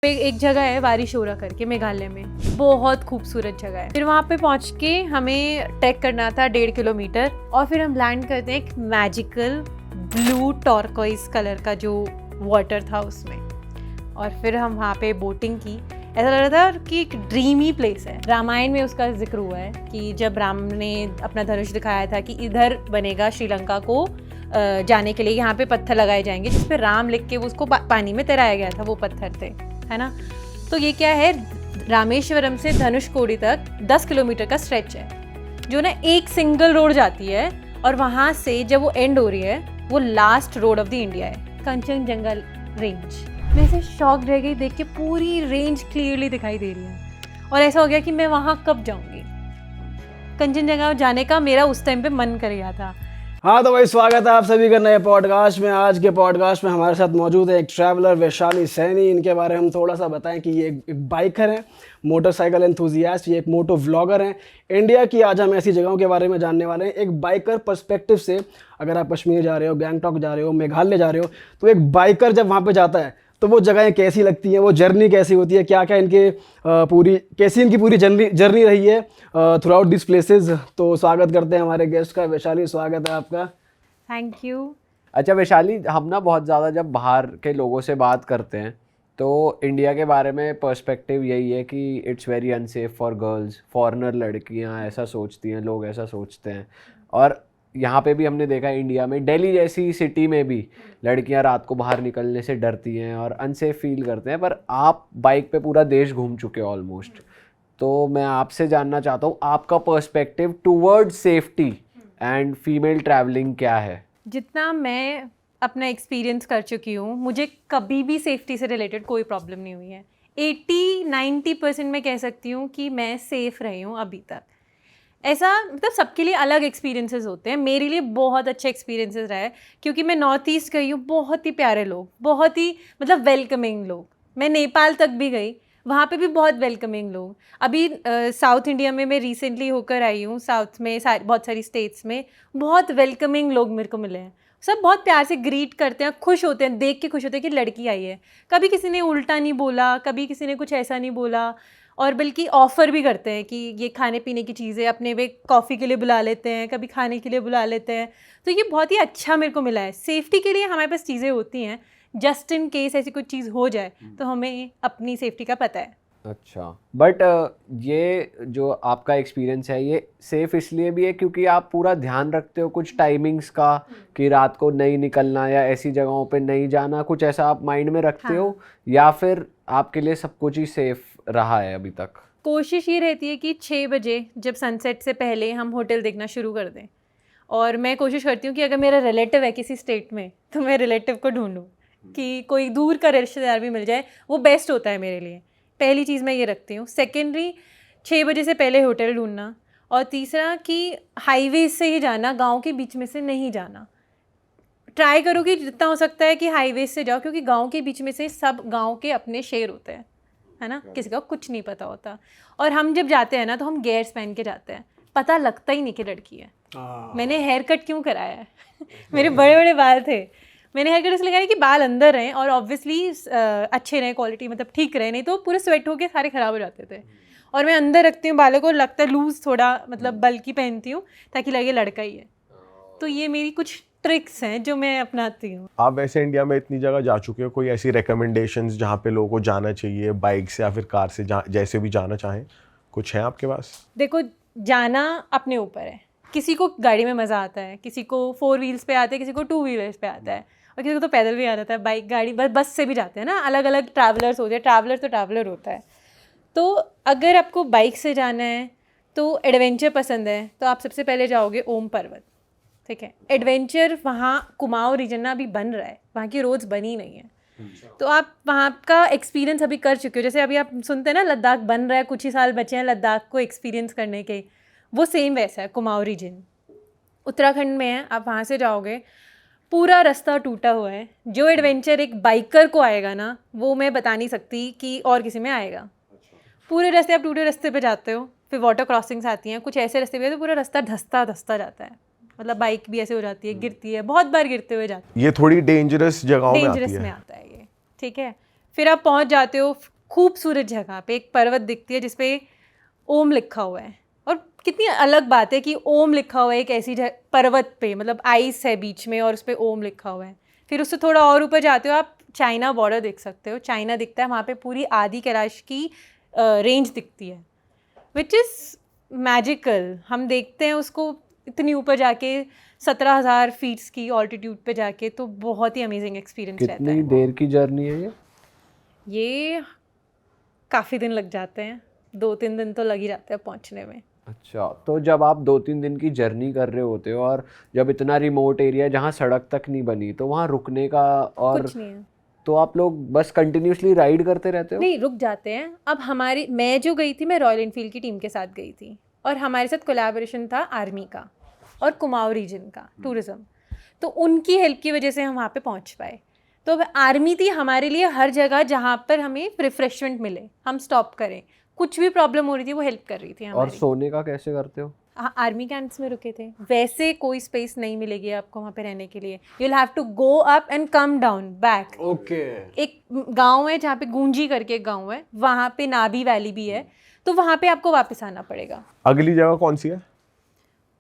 एक जगह है वारीशोरा करके मेघालय में, बहुत खूबसूरत जगह है। फिर वहाँ पे पहुँच के हमें ट्रैक करना था 1.5 किलोमीटर और फिर हम लैंड करते हैं एक मैजिकल ब्लू टॉर्कोइज कलर का जो वाटर था उसमें। और फिर हम वहाँ पे बोटिंग की। ऐसा लग रहा था कि एक ड्रीमी प्लेस है। रामायण में उसका जिक्र हुआ है कि जब राम ने अपना धनुष दिखाया था कि इधर बनेगा श्रीलंका को जाने के लिए, यहाँ पे पत्थर लगाए जाएंगे, जिस पे राम लिख के उसको पानी में तैराया गया था, वो पत्थर थे, है ना। तो ये क्या है, रामेश्वरम से धनुषकोडी तक 10 किलोमीटर का स्ट्रेच है, जो ना एक सिंगल रोड जाती है और वहाँ से जब वो एंड हो रही है, वो last road of the India है, कंचनजंगा रेंज। मैं ऐसे शॉक रह गई देख के, पूरी रेंज क्लियरली दिखाई दे रही है और ऐसा हो गया कि मैं वहाँ कब जाऊँगी। कंचनजंगा जाने का मेरा उस टाइम पे मन कर गया था। हाँ तो भाई, स्वागत है आप सभी का नए पॉडकास्ट में। आज के पॉडकास्ट में हमारे साथ मौजूद है एक ट्रैवलर वैशाली सैनी। इनके बारे में हम थोड़ा सा बताएं कि ये एक बाइकर हैं, मोटरसाइकिल एंथुजियास्ट, ये एक मोटो व्लॉगर हैं। इंडिया की आज हम ऐसी जगहों के बारे में जानने वाले हैं एक बाइकर पर्सपेक्टिव से। अगर आप कश्मीर जा रहे हो, गैंगटॉक जा रहे हो, मेघालय जा रहे हो, तो एक बाइकर जब वहाँ पर जाता है तो वो जगहें कैसी लगती हैं, वो जर्नी कैसी होती है, क्या क्या इनकी पूरी जर्नी रही है थ्रू आउट दिस प्लेसेस। तो स्वागत करते हैं हमारे गेस्ट का। वैशाली, स्वागत है आपका। Thank you. अच्छा वैशाली, हम ना बहुत ज़्यादा जब बाहर के लोगों से बात करते हैं तो इंडिया के बारे में पर्सपेक्टिव यही है कि it's very unsafe for girls, foreigner लड़कियां ऐसा सोचती हैं, लोग ऐसा सोचते हैं। और यहाँ पे भी हमने देखा है इंडिया में, दिल्ली जैसी सिटी में भी लड़कियां रात को बाहर निकलने से डरती हैं और अनसेफ फील करते हैं। पर आप बाइक पे पूरा देश घूम चुके हो ऑलमोस्ट, तो मैं आपसे जानना चाहता हूँ आपका perspective towards safety and female travelling क्या है। जितना मैं अपना एक्सपीरियंस कर चुकी हूँ, मुझे कभी भी सेफ्टी से रिलेटेड कोई प्रॉब्लम नहीं हुई है। 80-90% मैं कह सकती हूँ कि मैं सेफ़ रही हूँ अभी तक। ऐसा मतलब सबके लिए अलग एक्सपीरियंसेस होते हैं। मेरे लिए बहुत अच्छे एक्सपीरियंसेस रहा है क्योंकि मैं नॉर्थ ईस्ट गई हूँ, बहुत ही प्यारे लोग, बहुत ही मतलब वेलकमिंग लोग। मैं नेपाल तक भी गई, वहाँ पे भी बहुत वेलकमिंग लोग। अभी साउथ इंडिया में मैं रिसेंटली होकर आई हूँ, साउथ में बहुत सारी स्टेट्स में बहुत वेलकमिंग लोग मेरे को मिले हैं। सब बहुत प्यार से ग्रीट करते हैं, खुश होते हैं, देख के खुश होते हैं कि लड़की आई है। कभी किसी ने उल्टा नहीं बोला, कभी किसी ने कुछ ऐसा नहीं बोला, और बल्कि ऑफ़र भी करते हैं कि ये खाने पीने की चीज़ें, अपने वे कॉफ़ी के लिए बुला लेते हैं, कभी खाने के लिए बुला लेते हैं। तो ये बहुत ही अच्छा मेरे को मिला है। सेफ्टी के लिए हमारे पास चीज़ें होती हैं, जस्ट इन केस ऐसी कोई चीज़ हो जाए तो हमें अपनी सेफ्टी का पता है। अच्छा, बट ये जो आपका एक्सपीरियंस है ये सेफ़ इसलिए भी है क्योंकि आप पूरा ध्यान रखते हो कुछ टाइमिंग्स का कि रात को नहीं निकलना या ऐसी जगहों पे नहीं जाना, कुछ ऐसा आप माइंड में रखते हो, या फिर आपके लिए सब कुछ ही सेफ़ रहा है अभी तक? कोशिश ये रहती है कि 6 बजे जब सनसेट से पहले हम होटल देखना शुरू कर दें। और मैं कोशिश करती हूँ कि अगर मेरा रिलेटिव है किसी स्टेट में तो मैं रिलेटिव को ढूंढूँ, कि कोई दूर का रिश्तेदार भी मिल जाए, वो बेस्ट होता है मेरे लिए। पहली चीज़ मैं ये रखती हूँ। सेकेंडरी, 6 बजे से पहले होटल ढूंढना। और तीसरा कि हाईवे से ही जाना, गाँव के बीच में से नहीं जाना। ट्राई करो कि जितना हो सकता है कि हाईवे से जाओ, क्योंकि गाँव के बीच में से सब गाँव के अपने शेर होते हैं, है ना, किसी का कुछ नहीं पता होता। और हम जब जाते हैं ना तो हम गेयर्स पहन के जाते हैं, पता लगता ही नहीं कि लड़की है। मैंने हेयर कट क्यों कराया है मेरे बड़े बड़े बाल थे, मैंने हेयर कट इसलिए लगाया कि बाल अंदर रहें और ऑब्वियसली अच्छे रहें, क्वालिटी मतलब ठीक रहे, नहीं तो पूरे स्वेट होके सारे ख़राब हो जाते थे। और मैं अंदर रखती हूँ बालों को, लगता है लूज़ थोड़ा, मतलब बल्कि पहनती हूँ ताकि लगे लड़का ही है। तो ये मेरी कुछ ट्रिक्स हैं जो मैं अपनाती हूँ। आप वैसे इंडिया में इतनी जगह जा चुके हो, कोई ऐसी रिकमेंडेशंस जहाँ पे लोगों को जाना चाहिए बाइक से या फिर कार से, जैसे भी जाना चाहें, कुछ है आपके पास? देखो, जाना अपने ऊपर है। किसी को गाड़ी में मज़ा आता है, किसी को 4 व्हील्स पे आते हैं, किसी को 2 व्हीलर्स पे आता है, और किसी को तो पैदल भी आ जाता है, बाइक, गाड़ी, बस से भी जाते हैं ना। अलग अलग ट्रैवलर्स होते हैं, ट्रैवलर तो ट्रैवलर होता है। तो अगर आपको बाइक से जाना है तो एडवेंचर पसंद है तो आप सबसे पहले जाओगे ओम पर्वत, ठीक है। एडवेंचर वहाँ कुमाऊँ रीजन में अभी बन रहा है, वहाँ की रोड्स बनी नहीं है, तो आप वहाँ का एक्सपीरियंस अभी कर चुके हो। जैसे अभी आप सुनते हैं ना लद्दाख बन रहा है, कुछ ही साल बचे हैं लद्दाख को एक्सपीरियंस करने के, वो सेम वैसा है। कुमाऊँ रीजन उत्तराखंड में है, आप वहाँ से जाओगे, पूरा रास्ता टूटा हुआ है। जो एडवेंचर एक बाइकर को आएगा ना, वो मैं बता नहीं सकती कि और किसी में आएगा। पूरे रास्ते आप टूटे रास्ते पे जाते हो, फिर वाटर क्रॉसिंग्स आती हैं, कुछ ऐसे रास्ते पे तो पूरा रास्ता धंसता धंसता जाता है, मतलब बाइक भी ऐसे हो जाती है, गिरती है, बहुत बार गिरते हुए जाती है। ये थोड़ी डेंजरस जगहों में आती है। डेंजरस में आता है ये, ठीक है। फिर आप पहुंच जाते हो खूबसूरत जगह पे एक पर्वत दिखती है जिसपे ओम लिखा हुआ है। और कितनी अलग बात है कि ओम लिखा हुआ है एक ऐसी पर्वत पे, मतलब आइस है बीच में और उस पर ओम लिखा हुआ है। फिर उससे थोड़ा और ऊपर जाते हो आप, चाइना बॉर्डर देख सकते हो, चाइना दिखता है वहाँ पे, पूरी आदि कैलाश की रेंज दिखती है, विच इज़ मैजिकल। हम देखते हैं उसको इतनी ऊपर जाके 17,000 फीट्स की ऑल्टीट्यूड पे जाके, तो बहुत ही अमेजिंग एक्सपीरियंस रहता कितनी है। देर की जर्नी है ये काफ़ी दिन लग जाते हैं, 2-3 दिन तो लग ही जाते हैं पहुंचने में। अच्छा, तो जब आप 2-3 दिन की जर्नी कर रहे होते हो और जब इतना रिमोट एरिया जहाँ सड़क तक नहीं बनी, तो वहाँ रुकने का और कुछ नहीं है। तो आप लोग बस कंटिन्यूसली राइड करते रहते हो? नहीं, रुक जाते हैं। अब मैं जो गई थी, मैं रॉयल एनफील्ड की टीम के साथ गई थी और हमारे साथ कोलैबोरेशन था आर्मी का और कुमाऊं रीजन का टूरिज्म, तो उनकी हेल्प की वजह से हम वहाँ पे पहुँच पाए। तो अब आर्मी थी हमारे लिए हर जगह जहाँ पर हमें रिफ्रेशमेंट मिले, हम स्टॉप करें, कुछ भी प्रॉब्लम हो रही थी वो हेल्प कर रही थी और हमारी। सोने का कैसे करते हो? आर्मी कैंप्स में रुके थे, वैसे कोई स्पेस नहीं मिलेगी आपको वहाँ पे रहने के लिए। You will have to go up and come down back. Okay. एक गांव है जहाँ पे गूंजी करके एक गांव है, वहाँ पे नाभी वैली भी है, तो वहाँ पे आपको वापस आना पड़ेगा। अगली जगह कौन सी है?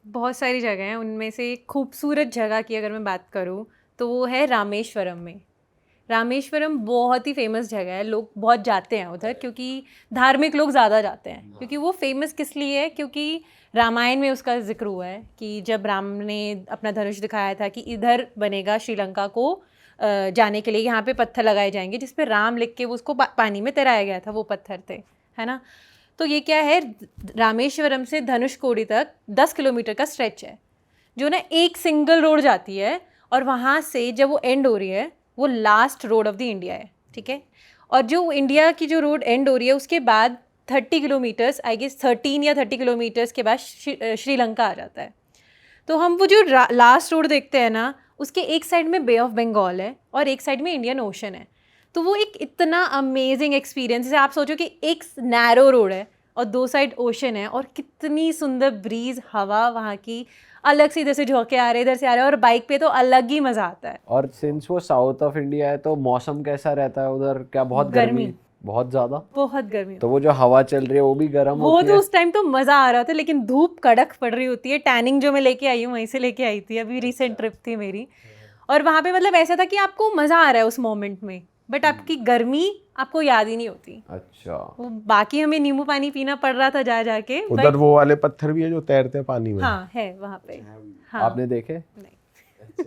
बहुत सारी जगह हैं, उनमें से एक खूबसूरत जगह की अगर मैं बात करूँ तो वो है रामेश्वरम में। रामेश्वरम बहुत ही फेमस जगह है, लोग बहुत जाते हैं उधर, क्योंकि धार्मिक लोग ज़्यादा जाते हैं। क्योंकि वो फेमस किस लिए है, क्योंकि रामायण में उसका जिक्र हुआ है कि जब राम ने अपना धनुष दिखाया था कि इधर बनेगा श्रीलंका को जाने के लिए, यहाँ पे पत्थर लगाए जाएंगे जिस पे राम लिख के वो उसको पानी में तैराया गया था, वो पत्थर थे, है ना। तो ये क्या है, रामेश्वरम से धनुषकोडी तक 10 किलोमीटर का स्ट्रेच है, जो ना एक सिंगल रोड जाती है, और वहाँ से जब वो एंड हो रही है वो last road of the India है, ठीक है। और जो इंडिया की जो रोड एंड हो रही है उसके बाद 30 किलोमीटर्स, आई गेस 13 या 30 किलोमीटर्स के बाद श्रीलंका आ जाता है। तो हम वो जो लास्ट रोड देखते हैं ना, उसके एक साइड में बे ऑफ बंगाल है और एक साइड में इंडियन ओशन है। तो वो एक इतना अमेजिंग एक्सपीरियंस, जैसे आप सोचो कि एक नैरो रोड है और 2 साइड ओशन है, और कितनी सुंदर ब्रीज, हवा वहाँ की अलग से इधर से झोंके आ रहे, इधर से आ रहे, और बाइक पे तो अलग ही मज़ा आता है। और सिंस वो साउथ ऑफ इंडिया है तो मौसम कैसा रहता है उधर? क्या बहुत गर्मी? बहुत ज़्यादा? बहुत गर्मी। तो वो जो हवा चल रही है वो भी गर्म वो होती तो है? उस टाइम तो मज़ा आ रहा था, लेकिन धूप कड़क पड़ रही होती है। टैनिंग जो मैं लेके आई हूँ वहीं से लेके आई थी, अभी रिसेंट ट्रिप थी मेरी, और वहाँ पे मतलब ऐसा था कि आपको मज़ा आ रहा है उस मोमेंट में, बट आपकी गर्मी आपको याद ही नहीं होती। अच्छा। वो बाकी हमें नींबू पानी पीना पड़ रहा था जा जाके। उधर वो वाले पत्थर भी है जो तैरते हैं पानी में? हाँ, है वहाँ पे। हाँ, आपने देखे? नहीं।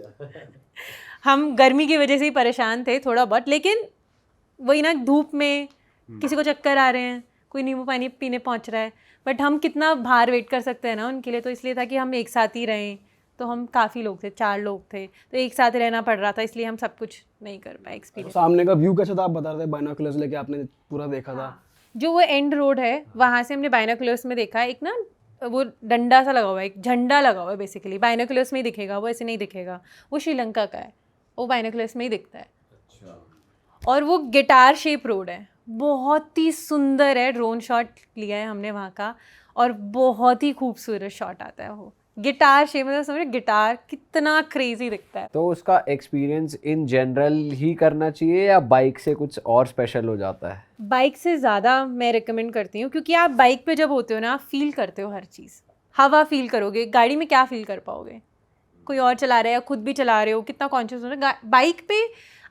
हम गर्मी की वजह से ही परेशान थे थोड़ा बहुत, लेकिन वही ना, धूप में किसी को चक्कर आ रहे हैं, कोई नींबू पानी पीने पहुंच रहा है, बट हम कितना बाहर वेट कर सकते हैं ना उनके लिए। तो इसलिए था कि हम एक साथ ही रहें, तो हम काफ़ी लोग थे, 4 लोग थे, तो एक साथ रहना पड़ रहा था, इसलिए हम सब कुछ नहीं कर पाए एक्सपीरियंस। सामने का व्यू कैसा था, आप बता रहे थे बाइनोकुलर्स लेके आपने पूरा देखा था। जो वो एंड रोड है वहाँ से हमने बाइनोकुलर्स में देखा, एक ना वो डंडा सा लगा हुआ है, एक झंडा लगा हुआ है बेसिकली, बाइनोकुलर्स में ही दिखेगा, वो ऐसे नहीं दिखेगा, वो श्रीलंका का है, वो बाइनोकुलर्स में ही दिखता है। और वो गिटार शेप रोड है, बहुत ही सुंदर है। ड्रोन शॉट लिया है हमने वहाँ का, और बहुत ही खूबसूरत शॉट आता है वो गिटार शेप, मतलब समझे गिटार कितना क्रेजी दिखता है। तो उसका एक्सपीरियंस इन जनरल ही करना चाहिए या बाइक से कुछ और स्पेशल हो जाता है? बाइक से ज़्यादा मैं रिकमेंड करती हूँ, क्योंकि आप बाइक पे जब होते हो ना, आप फील करते हो हर चीज़, हवा फील करोगे, गाड़ी में क्या फील कर पाओगे? कोई और चला रहा है या खुद भी चला रहे हो, कितना कॉन्शियस हो रहा है। बाइक पे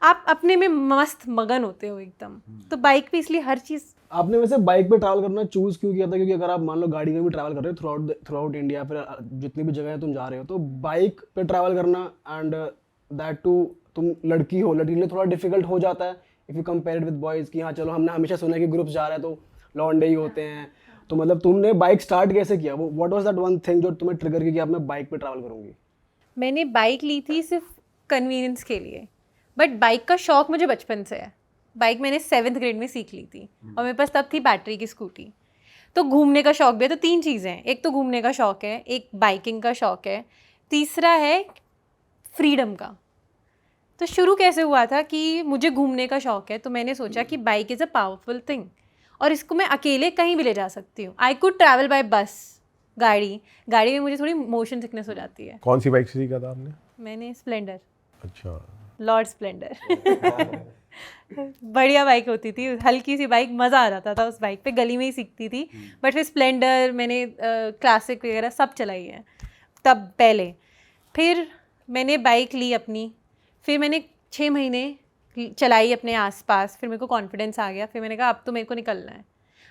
आप अपने में मस्त मगन होते हो एकदम, तो बाइक पे इसलिए हर चीज़। आपने वैसे बाइक पे ट्रैवल करना चूज क्यों किया था? क्योंकि अगर आप मान लो गाड़ी में भी ट्रैवल कर रहे हो थ्रू आउट इंडिया, फिर जितनी भी जगह तुम जा रहे हो, तो बाइक पे ट्रैवल करना, एंड दैट टू तुम लड़की हो, लड़की के लिए थोड़ा डिफिकल्ट हो जाता है if you compare it with boys. कि हाँ चलो, हमने हमेशा सुना कि ग्रुप्स जा रहे हैं तो लॉन्डे ही होते हैं, तो मतलब तुमने बाइक स्टार्ट कैसे किया? वो what was that one thing जो तुम्हें ट्रिगर की कि अब मैं बाइक पे ट्रैवल करूँगी? मैंने बाइक ली थी सिर्फ कन्वीनियंस के लिए, बट बाइक का शौक मुझे बचपन से है। बाइक मैंने 7th ग्रेड में सीख ली थी, और मेरे पास तब थी बैटरी की स्कूटी। तो घूमने का शौक भी है। तो 3 चीज़ें हैं, एक तो घूमने का शौक है, एक बाइकिंग का शौक है, तीसरा है फ्रीडम का। तो शुरू कैसे हुआ था कि मुझे घूमने का शौक है, तो मैंने सोचा कि bike is a powerful thing, और इसको मैं अकेले कहीं भी ले जा सकती हूँ। आई कुड ट्रैवल बाय बस, गाड़ी में मुझे थोड़ी मोशन सिकनेस हो जाती है। कौन सी बाइक से सीखा था आपने? मैंने स्प्लेंडर। अच्छा। लॉर्ड स्प्लेंडर बढ़िया बाइक होती थी, हल्की सी बाइक, मज़ा आ जाता था उस बाइक पे, गली में ही सीखती थी। बट फिर स्प्लेंडर मैंने क्लासिक वगैरह सब चलाई है तब पहले। फिर मैंने बाइक ली अपनी, फिर मैंने 6 महीने चलाई अपने आसपास, फिर मेरे को कॉन्फिडेंस आ गया, फिर मैंने कहा अब तो मेरे को निकलना है,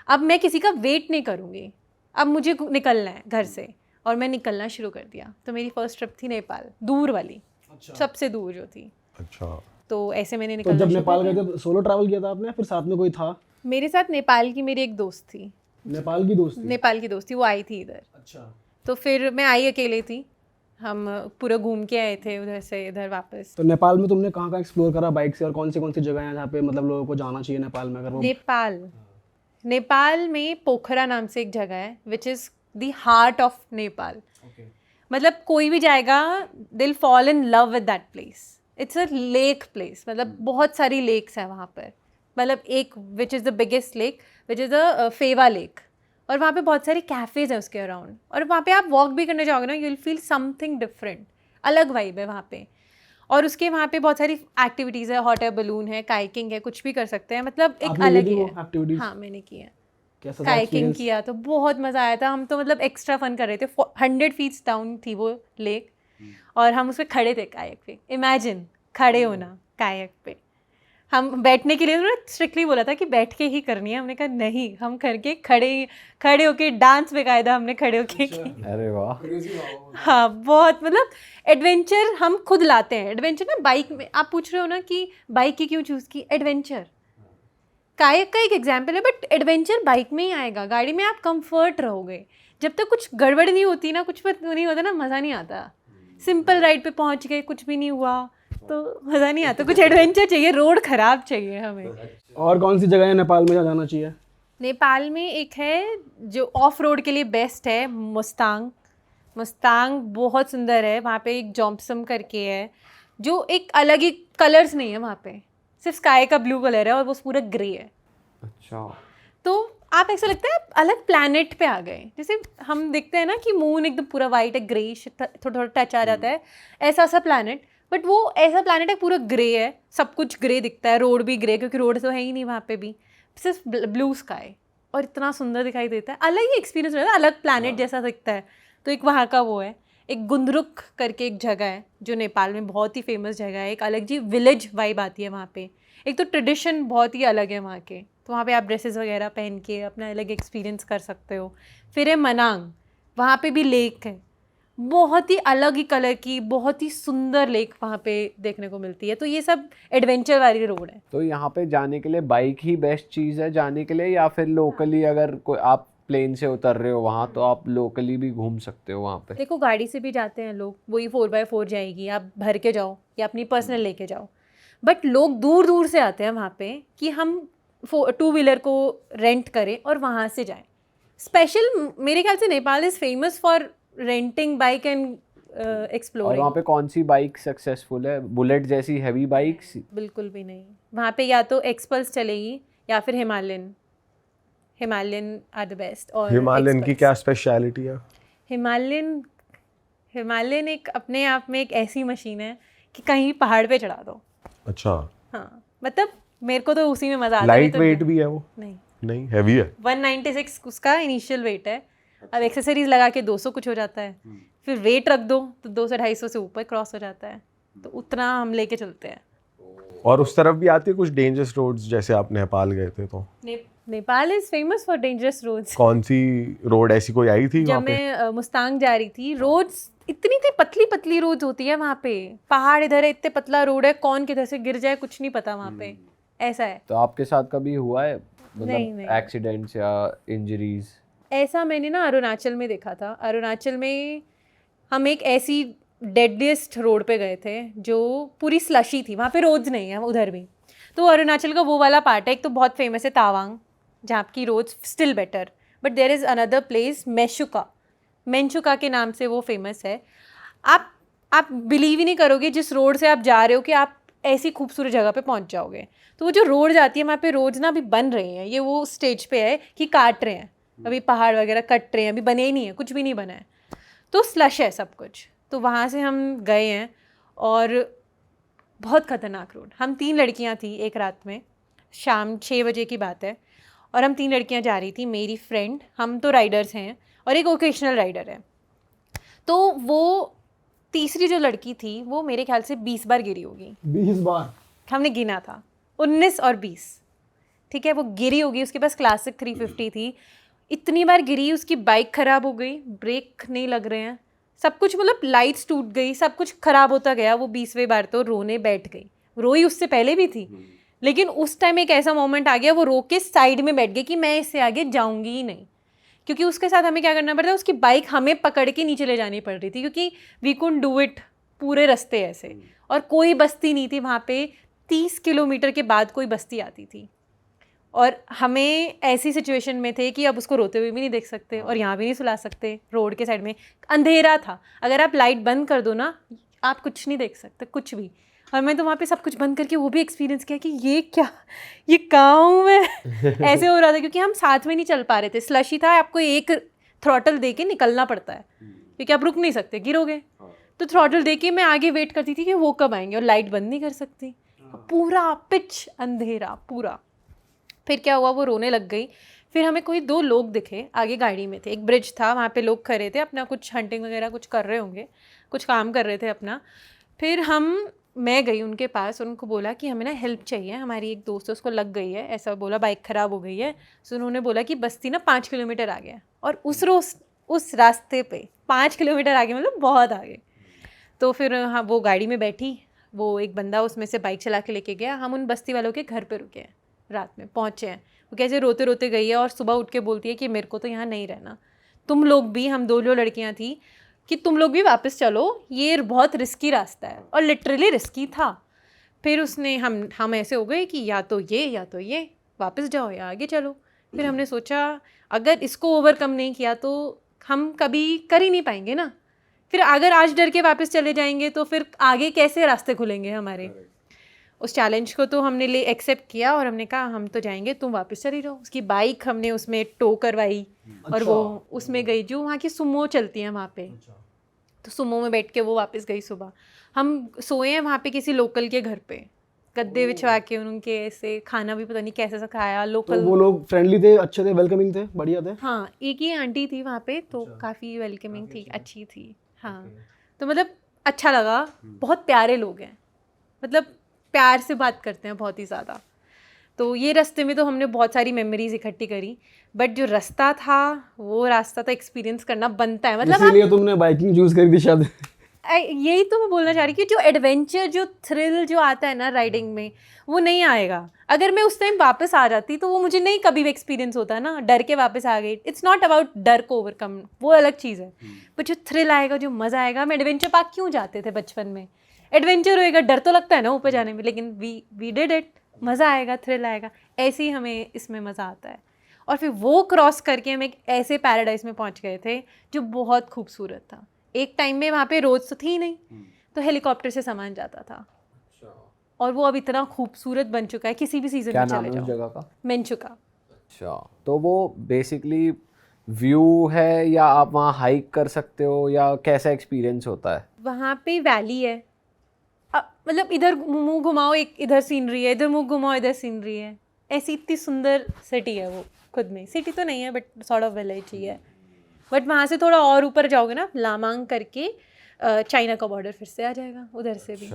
अब मैं किसी का वेट नहीं करूँगी, अब मुझे निकलना है घर से, और मैं निकलना शुरू कर दिया। तो मेरी फर्स्ट ट्रिप थी नेपाल, दूर वाली, सबसे दूर जो थी। अच्छा, तो ऐसे मैंने तो निकलना जब शुरू नेपाल कर गए दिया। थे सोलो ट्रैवल किया था आपने, फिर साथ में कोई था? मेरे साथ नेपाल की मेरी एक दोस्त थी, नेपाल की दोस्त थी? नेपाल की दोस्त थी, वो आई थी इधर। अच्छा। तो फिर मैं आई अकेले थी, हम पूरा घूम के आए थे उधर से इधर वापस। तो नेपाल में तुमने कहाँ कहाँ एक्सप्लोर करा बाइक से, और कौन सी जगह है जहाँ पे मतलब लोगों को जाना चाहिए नेपाल में अगर वो? नेपाल में पोखरा नाम से एक जगह है, which is the heart of Nepal. मतलब कोई भी जाएगा, दिल fall in love with that place. It's a lake place, मतलब बहुत सारी लेक्स हैं वहाँ पर। मतलब एक which is the biggest lake, which is the Phewa lake, और वहाँ पे बहुत सारी कैफ़ेज़ हैं उसके अराउंड, और वहाँ पे आप वॉक भी करने जाओगे ना, you will feel something different, अलग वाइब है वहाँ पे। और उसके वहाँ पे बहुत सारी एक्टिविटीज़ है, हॉट एयर बलून है, काइकिंग है, कुछ भी कर सकते हैं, मतलब एक आपने अलग की ही वो है। एक्टिविटीज? हाँ मैंने की है, कैसा था काइकिंग एक्सपीरियंस? किया, तो बहुत मज़ा आया था। हम तो मतलब एक्स्ट्रा फन कर रहे थे। 100 फीट डाउन थी वो लेक, और हम उस पर खड़े थे कायक पे। इमेजिन खड़े होना कायक पे। हम बैठने के लिए उन्होंने स्ट्रिक्टली बोला था कि बैठ के ही करनी है, हमने कहा नहीं, हम करके खड़े होके डांस बेकायदा हमने खड़े होके की। अरे वाह। हाँ बहुत, मतलब एडवेंचर हम खुद लाते हैं। एडवेंचर ना बाइक में, आप पूछ रहे हो ना कि बाइक की क्यों चूज़ की, एडवेंचर कायक का एक एग्जाम्पल है, बट एडवेंचर बाइक में ही आएगा। गाड़ी में आप कंफर्ट रहोगे, जब तक कुछ गड़बड़ नहीं होती ना, कुछ नहीं होता ना, मज़ा नहीं आता। सिंपल राइड पे पहुंच गए, कुछ भी नहीं हुआ तो मज़ा नहीं आता। कुछ एडवेंचर चाहिए, रोड ख़राब चाहिए हमें। और कौन सी जगह है नेपाल में जहाँ जाना चाहिए? नेपाल में एक है जो ऑफ रोड के लिए बेस्ट है, मुस्तांग। मुस्तांग बहुत सुंदर है, वहाँ पे एक जॉम्पसम करके है, जो एक अलग ही, कलर्स नहीं है वहाँ पे, सिर्फ स्काई का ब्लू कलर है और वो पूरा ग्रे है। अच्छा। तो आप ऐसा लगता है आप अलग प्लैनेट पे आ गए। जैसे हम देखते हैं ना कि मून एकदम पूरा वाइट है, ग्रेइश थोड़ा थोड़ा टच आ जाता है, ऐसा सा प्लैनेट। बट वो ऐसा प्लैनेट है पूरा ग्रे है, सब कुछ ग्रे दिखता है, रोड भी ग्रे, क्योंकि रोड तो है ही नहीं वहाँ पे भी, सिर्फ ब्लू स्काई, और इतना सुंदर दिखाई देता है। अलग ही एक्सपीरियंस रहता है, अलग प्लैनेट जैसा दिखता है। तो एक वहाँ का वो है। एक गुंदरुक करके एक जगह है जो नेपाल में बहुत ही फेमस जगह है, एक अलग जी विलेज वाइब आती है वहाँ पे। एक तो ट्रेडिशन बहुत ही अलग है वहाँ के, तो वहाँ पे आप ड्रेसेस वगैरह पहन के अपना अलग एक्सपीरियंस कर सकते हो। फिर है मनांग, वहाँ पे भी लेक है, बहुत ही अलग ही कलर की, बहुत ही सुंदर लेक वहाँ पे देखने को मिलती है। तो ये सब एडवेंचर वाली रोड है। तो यहाँ पे जाने के लिए बाइक ही बेस्ट चीज़ है जाने के लिए, या फिर लोकली अगर कोई आप प्लेन से उतर रहे हो वहाँ, तो आप लोकली भी घूम सकते हो वहाँ पे? देखो गाड़ी से भी जाते हैं लोग, वही 4x4 जाएगी, आप भर के जाओ या अपनी पर्सनल लेके जाओ। बट लोग दूर दूर से आते हैं वहाँ पे कि हम 2 व्हीलर को रेंट करें और वहाँ से जाएं। स्पेशल मेरे ख्याल से Nepal is famous for renting bike and और एक्सप्लोरिंग। वहाँ पे कौन सी बाइक सक्सेसफुल है? बुलेट जैसी हैवी बाइक्स? बिल्कुल भी नहीं, वहाँ पे या तो एक्सपल्स चलेगी या फिर हिमालयन आर द बेस्ट। और हिमालयन की Xpulse। क्या स्पेशलिटी है? हिमालयन एक अपने आप में एक ऐसी मशीन है कि कहीं पहाड़ पे चढ़ा दो। अच्छा, हाँ मतलब मेरे को तो उसी में मज़ा आता है। लाइट वेट भी है वो? नहीं, नहीं, हैवी है। 196 उसका इनिशियल वेट है। अब एक्सेसरीज लगा के 200 कुछ हो जाता है, फिर वेट रख दो तो 200-250 से ऊपर क्रॉस हो जाता है। तो उतना हम लेके चलते हैं। और उस तरफ भी आती है कुछ डेंजरस रोड्स, जैसे आप नेपाल गए थे तो? Nepal is famous for dangerous roads. कौन सी रोड ऐसी कोई आई थी वहाँ जब पे? मैं मुस्तांग जा रही थी, रोड्स इतनी थी, पतली पतली रोड्स होती है वहाँ पे। पहाड़ इधर है, इतने पतला रोड है, कौन किधर से गिर जाए कुछ नहीं पता वहाँ पे, ऐसा है। तो आपके साथ कभी हुआ है नहीं। मतलब एक्सीडेंट्स या इंजरीज? ऐसा मैंने ना अरुणाचल में देखा था। अरुणाचल में हम एक ऐसी डेडलीस्ट रोड पे गए थे जो पूरी स्लशी थी, वहाँ पे रोड्स नहीं है उधर भी। तो अरुणाचल का वो वाला पार्ट है, एक तो बहुत फेमस है तावांग, जहाँ की roads still better, but there is another place Menchuka के नाम से वो फेमस है। आप बिलीव ही नहीं करोगे जिस रोड से आप जा रहे हो कि आप ऐसी खूबसूरत जगह पे पहुँच जाओगे। तो वो जो रोड जाती है वहाँ पे, रोड्स ना अभी बन रही हैं, ये वो स्टेज पे है कि काट रहे हैं, अभी पहाड़ वगैरह कट रहे हैं, अभी बने ही नहीं है, कुछ भी नहीं बना है, तो स्लश है सब कुछ। तो वहाँ से हम गए हैं और बहुत खतरनाक रोड। हम 3 लड़कियां थी एक रात में, शाम 6 बजे की बात है, और हम 3 लड़कियां जा रही थी, मेरी फ्रेंड, हम तो राइडर्स हैं और एक ओकेशनल राइडर है। तो वो तीसरी जो लड़की थी वो मेरे ख्याल से 20 बार गिरी होगी। 20 बार? हमने गिना था, 19 और 20, ठीक है। वो गिरी होगी, उसके पास क्लासिक 350 थी, इतनी बार गिरी, उसकी बाइक ख़राब हो गई, ब्रेक नहीं लग रहे हैं, सब कुछ, मतलब लाइट्स टूट गई, सब कुछ ख़राब होता गया। वो 20वें बार तो रोने बैठ गई। रोई उससे पहले भी थी, लेकिन उस टाइम एक ऐसा मोमेंट आ गया, वो रो के साइड में बैठ गई कि मैं इससे आगे जाऊंगी ही नहीं। क्योंकि उसके साथ हमें क्या करना पड़ता, उसकी बाइक हमें पकड़ के नीचे ले जानी पड़ रही थी, क्योंकि वी कुडंट डू इट पूरे रास्ते ऐसे, और कोई बस्ती नहीं थी वहाँ पे। 30 किलोमीटर के बाद कोई बस्ती आती थी, और हमें ऐसी सिचुएशन में थे कि अब उसको रोते हुए भी नहीं देख सकते और यहाँ भी नहीं सुला सकते, रोड के साइड में अंधेरा था, अगर आप लाइट बंद कर दो ना आप कुछ नहीं देख सकते, कुछ भी। और मैं तो वहाँ पे सब कुछ बंद करके वो भी एक्सपीरियंस किया कि ये क्या, ये कहाँ हूँ मैं ऐसे हो रहा था, क्योंकि हम साथ में नहीं चल पा रहे थे, स्लशी था, आपको एक थ्रॉटल दे के निकलना पड़ता है, क्योंकि आप रुक नहीं सकते, गिरोगे। तो थ्रॉटल दे के मैं आगे वेट करती थी कि वो कब आएंगे, और लाइट बंद नहीं कर सकती, पूरा पिच अंधेरा पूरा। फिर क्या हुआ, वो रोने लग गई। फिर हमें कोई 2 लोग दिखे आगे गाड़ी में थे, एक ब्रिज था, वहाँ पे लोग खड़े थे, अपना कुछ हंटिंग वगैरह कुछ कर रहे होंगे, कुछ काम कर रहे थे अपना। फिर मैं गई उनके पास, उनको बोला कि हमें ना हेल्प चाहिए, हमारी एक दोस्त है उसको लग गई है, ऐसा बोला, बाइक ख़राब हो गई है। सो उन्होंने बोला कि बस्ती ना 5 किलोमीटर आगे है, और उस रास्ते पे 5 किलोमीटर आगे, मतलब बहुत आगे। तो फिर हाँ, वो गाड़ी में बैठी, वो एक बंदा उसमें से बाइक चला के लेके गया, हम उन बस्ती वालों के घर पे रुके हैं, रात में पहुँचे हैं। वो कैसे रोते रोते गई है, और सुबह उठ के बोलती है कि मेरे को तो यहाँ नहीं रहना, तुम लोग भी, हम 2 जो लड़कियाँ थी, कि तुम लोग भी वापस चलो, ये बहुत रिस्की रास्ता है, और लिटरली रिस्की था। फिर उसने हम ऐसे हो गए कि या तो ये वापस जाओ या आगे चलो। फिर हमने सोचा अगर इसको ओवरकम नहीं किया तो हम कभी कर ही नहीं पाएंगे ना, फिर अगर आज डर के वापस चले जाएंगे तो फिर आगे कैसे रास्ते खुलेंगे हमारे। उस चैलेंज को तो हमने एक्सेप्ट किया, और हमने कहा हम तो जाएंगे, तुम वापस चली जाओ। उसकी बाइक हमने उसमें टो करवाई, और वो उसमें गई, जो वहाँ की सुमो चलती हैं वहाँ पे, तो सुमो में बैठ के वो वापस गई। सुबह हम सोए हैं वहाँ पे किसी लोकल के घर पे, गद्दे बिछवा के, उनके ऐसे, खाना भी पता नहीं कैसे सा खाया लोकल। तो वो लोग फ्रेंडली थे, अच्छे थे, वेलकमिंग थे, बढ़िया थे? हाँ, एक ही आंटी थी वहाँ पे, तो काफ़ी वेलकमिंग थी, अच्छी थी। हाँ, तो मतलब अच्छा लगा, बहुत प्यारे लोग हैं, मतलब प्यार से बात करते हैं बहुत ही ज़्यादा। तो ये रास्ते में तो हमने बहुत सारी मेमोरीज इकट्ठी करी, बट जो रास्ता था, वो रास्ता तो एक्सपीरियंस करना बनता है, मतलब इसीलिए तुमने बाइकिंग चूज करी थी शायद? यही तो मैं बोलना चाह रही कि जो एडवेंचर, जो थ्रिल जो आता है ना राइडिंग में, वो नहीं आएगा। अगर मैं उस टाइम वापस आ जाती तो वो मुझे नहीं कभी भी एक्सपीरियंस होता ना, डर के वापस आ गई। इट्स नॉट अबाउट डर को ओवरकम, वो अलग चीज़ है, बट जो थ्रिल आएगा, जो मज़ा आएगा। हम एडवेंचर पार्क क्यों जाते थे बचपन में, एडवेंचर होएगा, डर तो लगता है ना ऊपर जाने में, लेकिन वी डिड इट, मज़ा आएगा, थ्रिल आएगा। ऐसे ही हमें इसमें मज़ा आता है। और फिर वो क्रॉस करके हम एक ऐसे पैराडाइज में पहुंच गए थे जो बहुत खूबसूरत था। एक टाइम में वहाँ पे रोड तो थी नहीं, तो हेलीकॉप्टर से सामान जाता था, और वो अब इतना खूबसूरत बन चुका है, किसी भी सीजन में चले जाओ। जगह का मेंचुका। अच्छा, तो वो बेसिकली व्यू है, या आप वहाँ हाइक कर सकते हो, या कैसा एक्सपीरियंस होता है? वहाँ पे वैली है, मतलब इधर मुंह घुमाओ, एक इधर सीनरी है, इधर मुंह घुमाओ, इधर सीनरी है। ऐसी इतनी सुंदर सिटी है वो, खुद में सिटी तो नहीं है बट सॉर्ट ऑफ विलेज ही है। बट वहाँ से थोड़ा और ऊपर जाओगे ना, लामांग करके, चाइना का बॉर्डर फिर से आ जाएगा उधर से भी,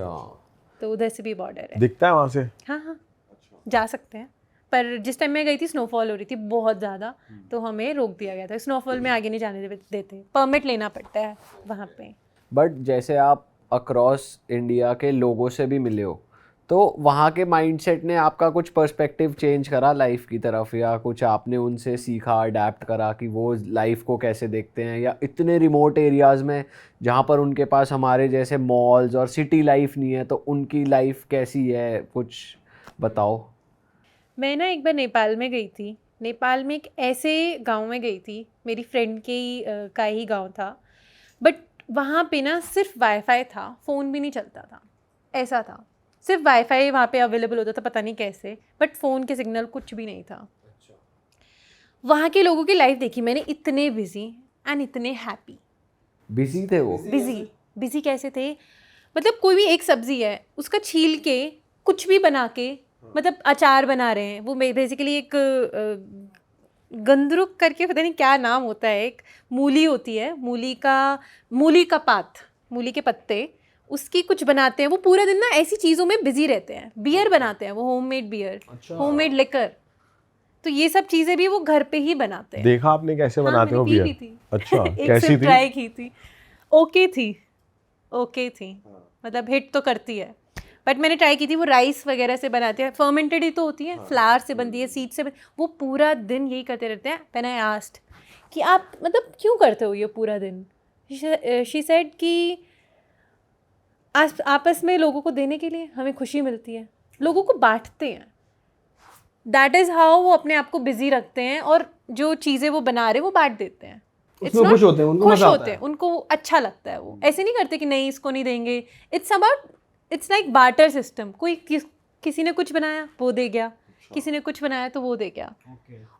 तो उधर से भी बॉर्डर है। दिखता है वहाँ से? हाँ हाँ, जा सकते हैं, पर जिस टाइम मैं गई थी स्नोफॉल हो रही थी बहुत ज़्यादा, तो हमें रोक दिया गया था। स्नोफॉल में आगे नहीं जाने देते, परमिट लेना पड़ता है वहाँ पे। बट जैसे आप अक्रॉस इंडिया के लोगों से भी मिले हो, तो वहाँ के माइंडसेट ने आपका कुछ पर्सपेक्टिव चेंज करा लाइफ की तरफ, या कुछ आपने उनसे सीखा, अडेप्ट करा कि वो लाइफ को कैसे देखते हैं, या इतने रिमोट एरियाज़ में जहाँ पर उनके पास हमारे जैसे मॉल्स और सिटी लाइफ नहीं है, तो उनकी लाइफ कैसी है, कुछ बताओ। मैं ना एक बार नेपाल में गई थी। नेपाल में एक ऐसे गांव में गई थी, मेरी फ्रेंड के ही का ही गांव था, बट वहाँ पे ना सिर्फ वाईफाई था, फ़ोन भी नहीं चलता था, ऐसा था। सिर्फ वाईफाई वहाँ पे अवेलेबल होता था, पता नहीं कैसे, बट फ़ोन के सिग्नल कुछ भी नहीं था। वहाँ के लोगों की लाइफ देखी मैंने, इतने बिजी एंड इतने हैप्पी। बिजी थे वो? बिजी कैसे थे, मतलब कोई भी एक सब्जी है उसका छील के कुछ भी बना के, मतलब अचार बना रहे हैं वो बेसिकली एक गंदरुक करके, पता नहीं क्या नाम होता है, एक मूली होती है, मूली का पात, मूली के पत्ते, उसकी कुछ बनाते हैं। वो पूरा दिन ना ऐसी चीज़ों में बिजी रहते हैं। बियर बनाते हैं वो, होममेड बियर, होममेड लिकर, तो ये सब चीज़ें भी वो घर पे ही बनाते हैं। देखा आपने कैसे हाँ, बनाते हो मैंने पी बियर? भी थी। अच्छा एक कैसी सिप थी? ट्राई की थी, ओके थी, मतलब हिट तो करती है, बट मैंने ट्राई की थी। वो राइस वगैरह से बनाते हैं, फर्मेंटेड ही तो होती है, फ्लावर से बनती है, सीड से वो पूरा दिन यही करते रहते हैं। व्हेन आई आस्क्ड कि आप मतलब क्यों करते हो ये पूरा दिन, शी सेड कि आपस में लोगों को देने के लिए हमें खुशी मिलती है, लोगों को बांटते हैं। दैट इज़ हाउ वो अपने आप को बिजी रखते हैं, और जो चीज़ें वो बना रहे वो बांट देते हैं। उसमें खुश होते हैं, उनको खुश मजा आता होते है। हैं, उनको अच्छा लगता है। वो ऐसे नहीं करते कि नहीं इसको नहीं देंगे। It's like barter system. किसी ने कुछ बनाया वो दे गया, किसी ने कुछ बनाया तो वो दे गया।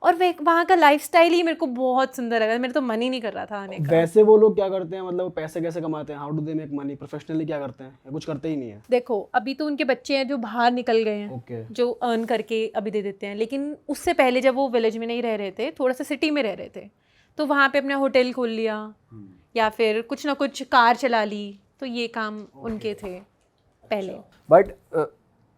और वहाँ का लाइफस्टाइल ही मेरे को बहुत सुंदर लगा। मेरा तो मन ही नहीं कर रहा था आने का। वैसे वो लोग क्या करते हैं, मतलब वो पैसे कैसे कमाते हैं, how do they make money, professionally क्या करते हैं या कुछ करते ही नहीं है? देखो अभी तो उनके बच्चे हैं जो बाहर निकल गए हैं, ओके। जो अर्न करके अभी दे देते हैं। लेकिन उससे पहले जब वो विलेज में नहीं रह रहे थे, थोड़ा सा सिटी में रह रहे थे, तो वहाँ पे अपना होटल खोल लिया या फिर कुछ ना कुछ कार चला ली। तो ये काम उनके थे पहले। बट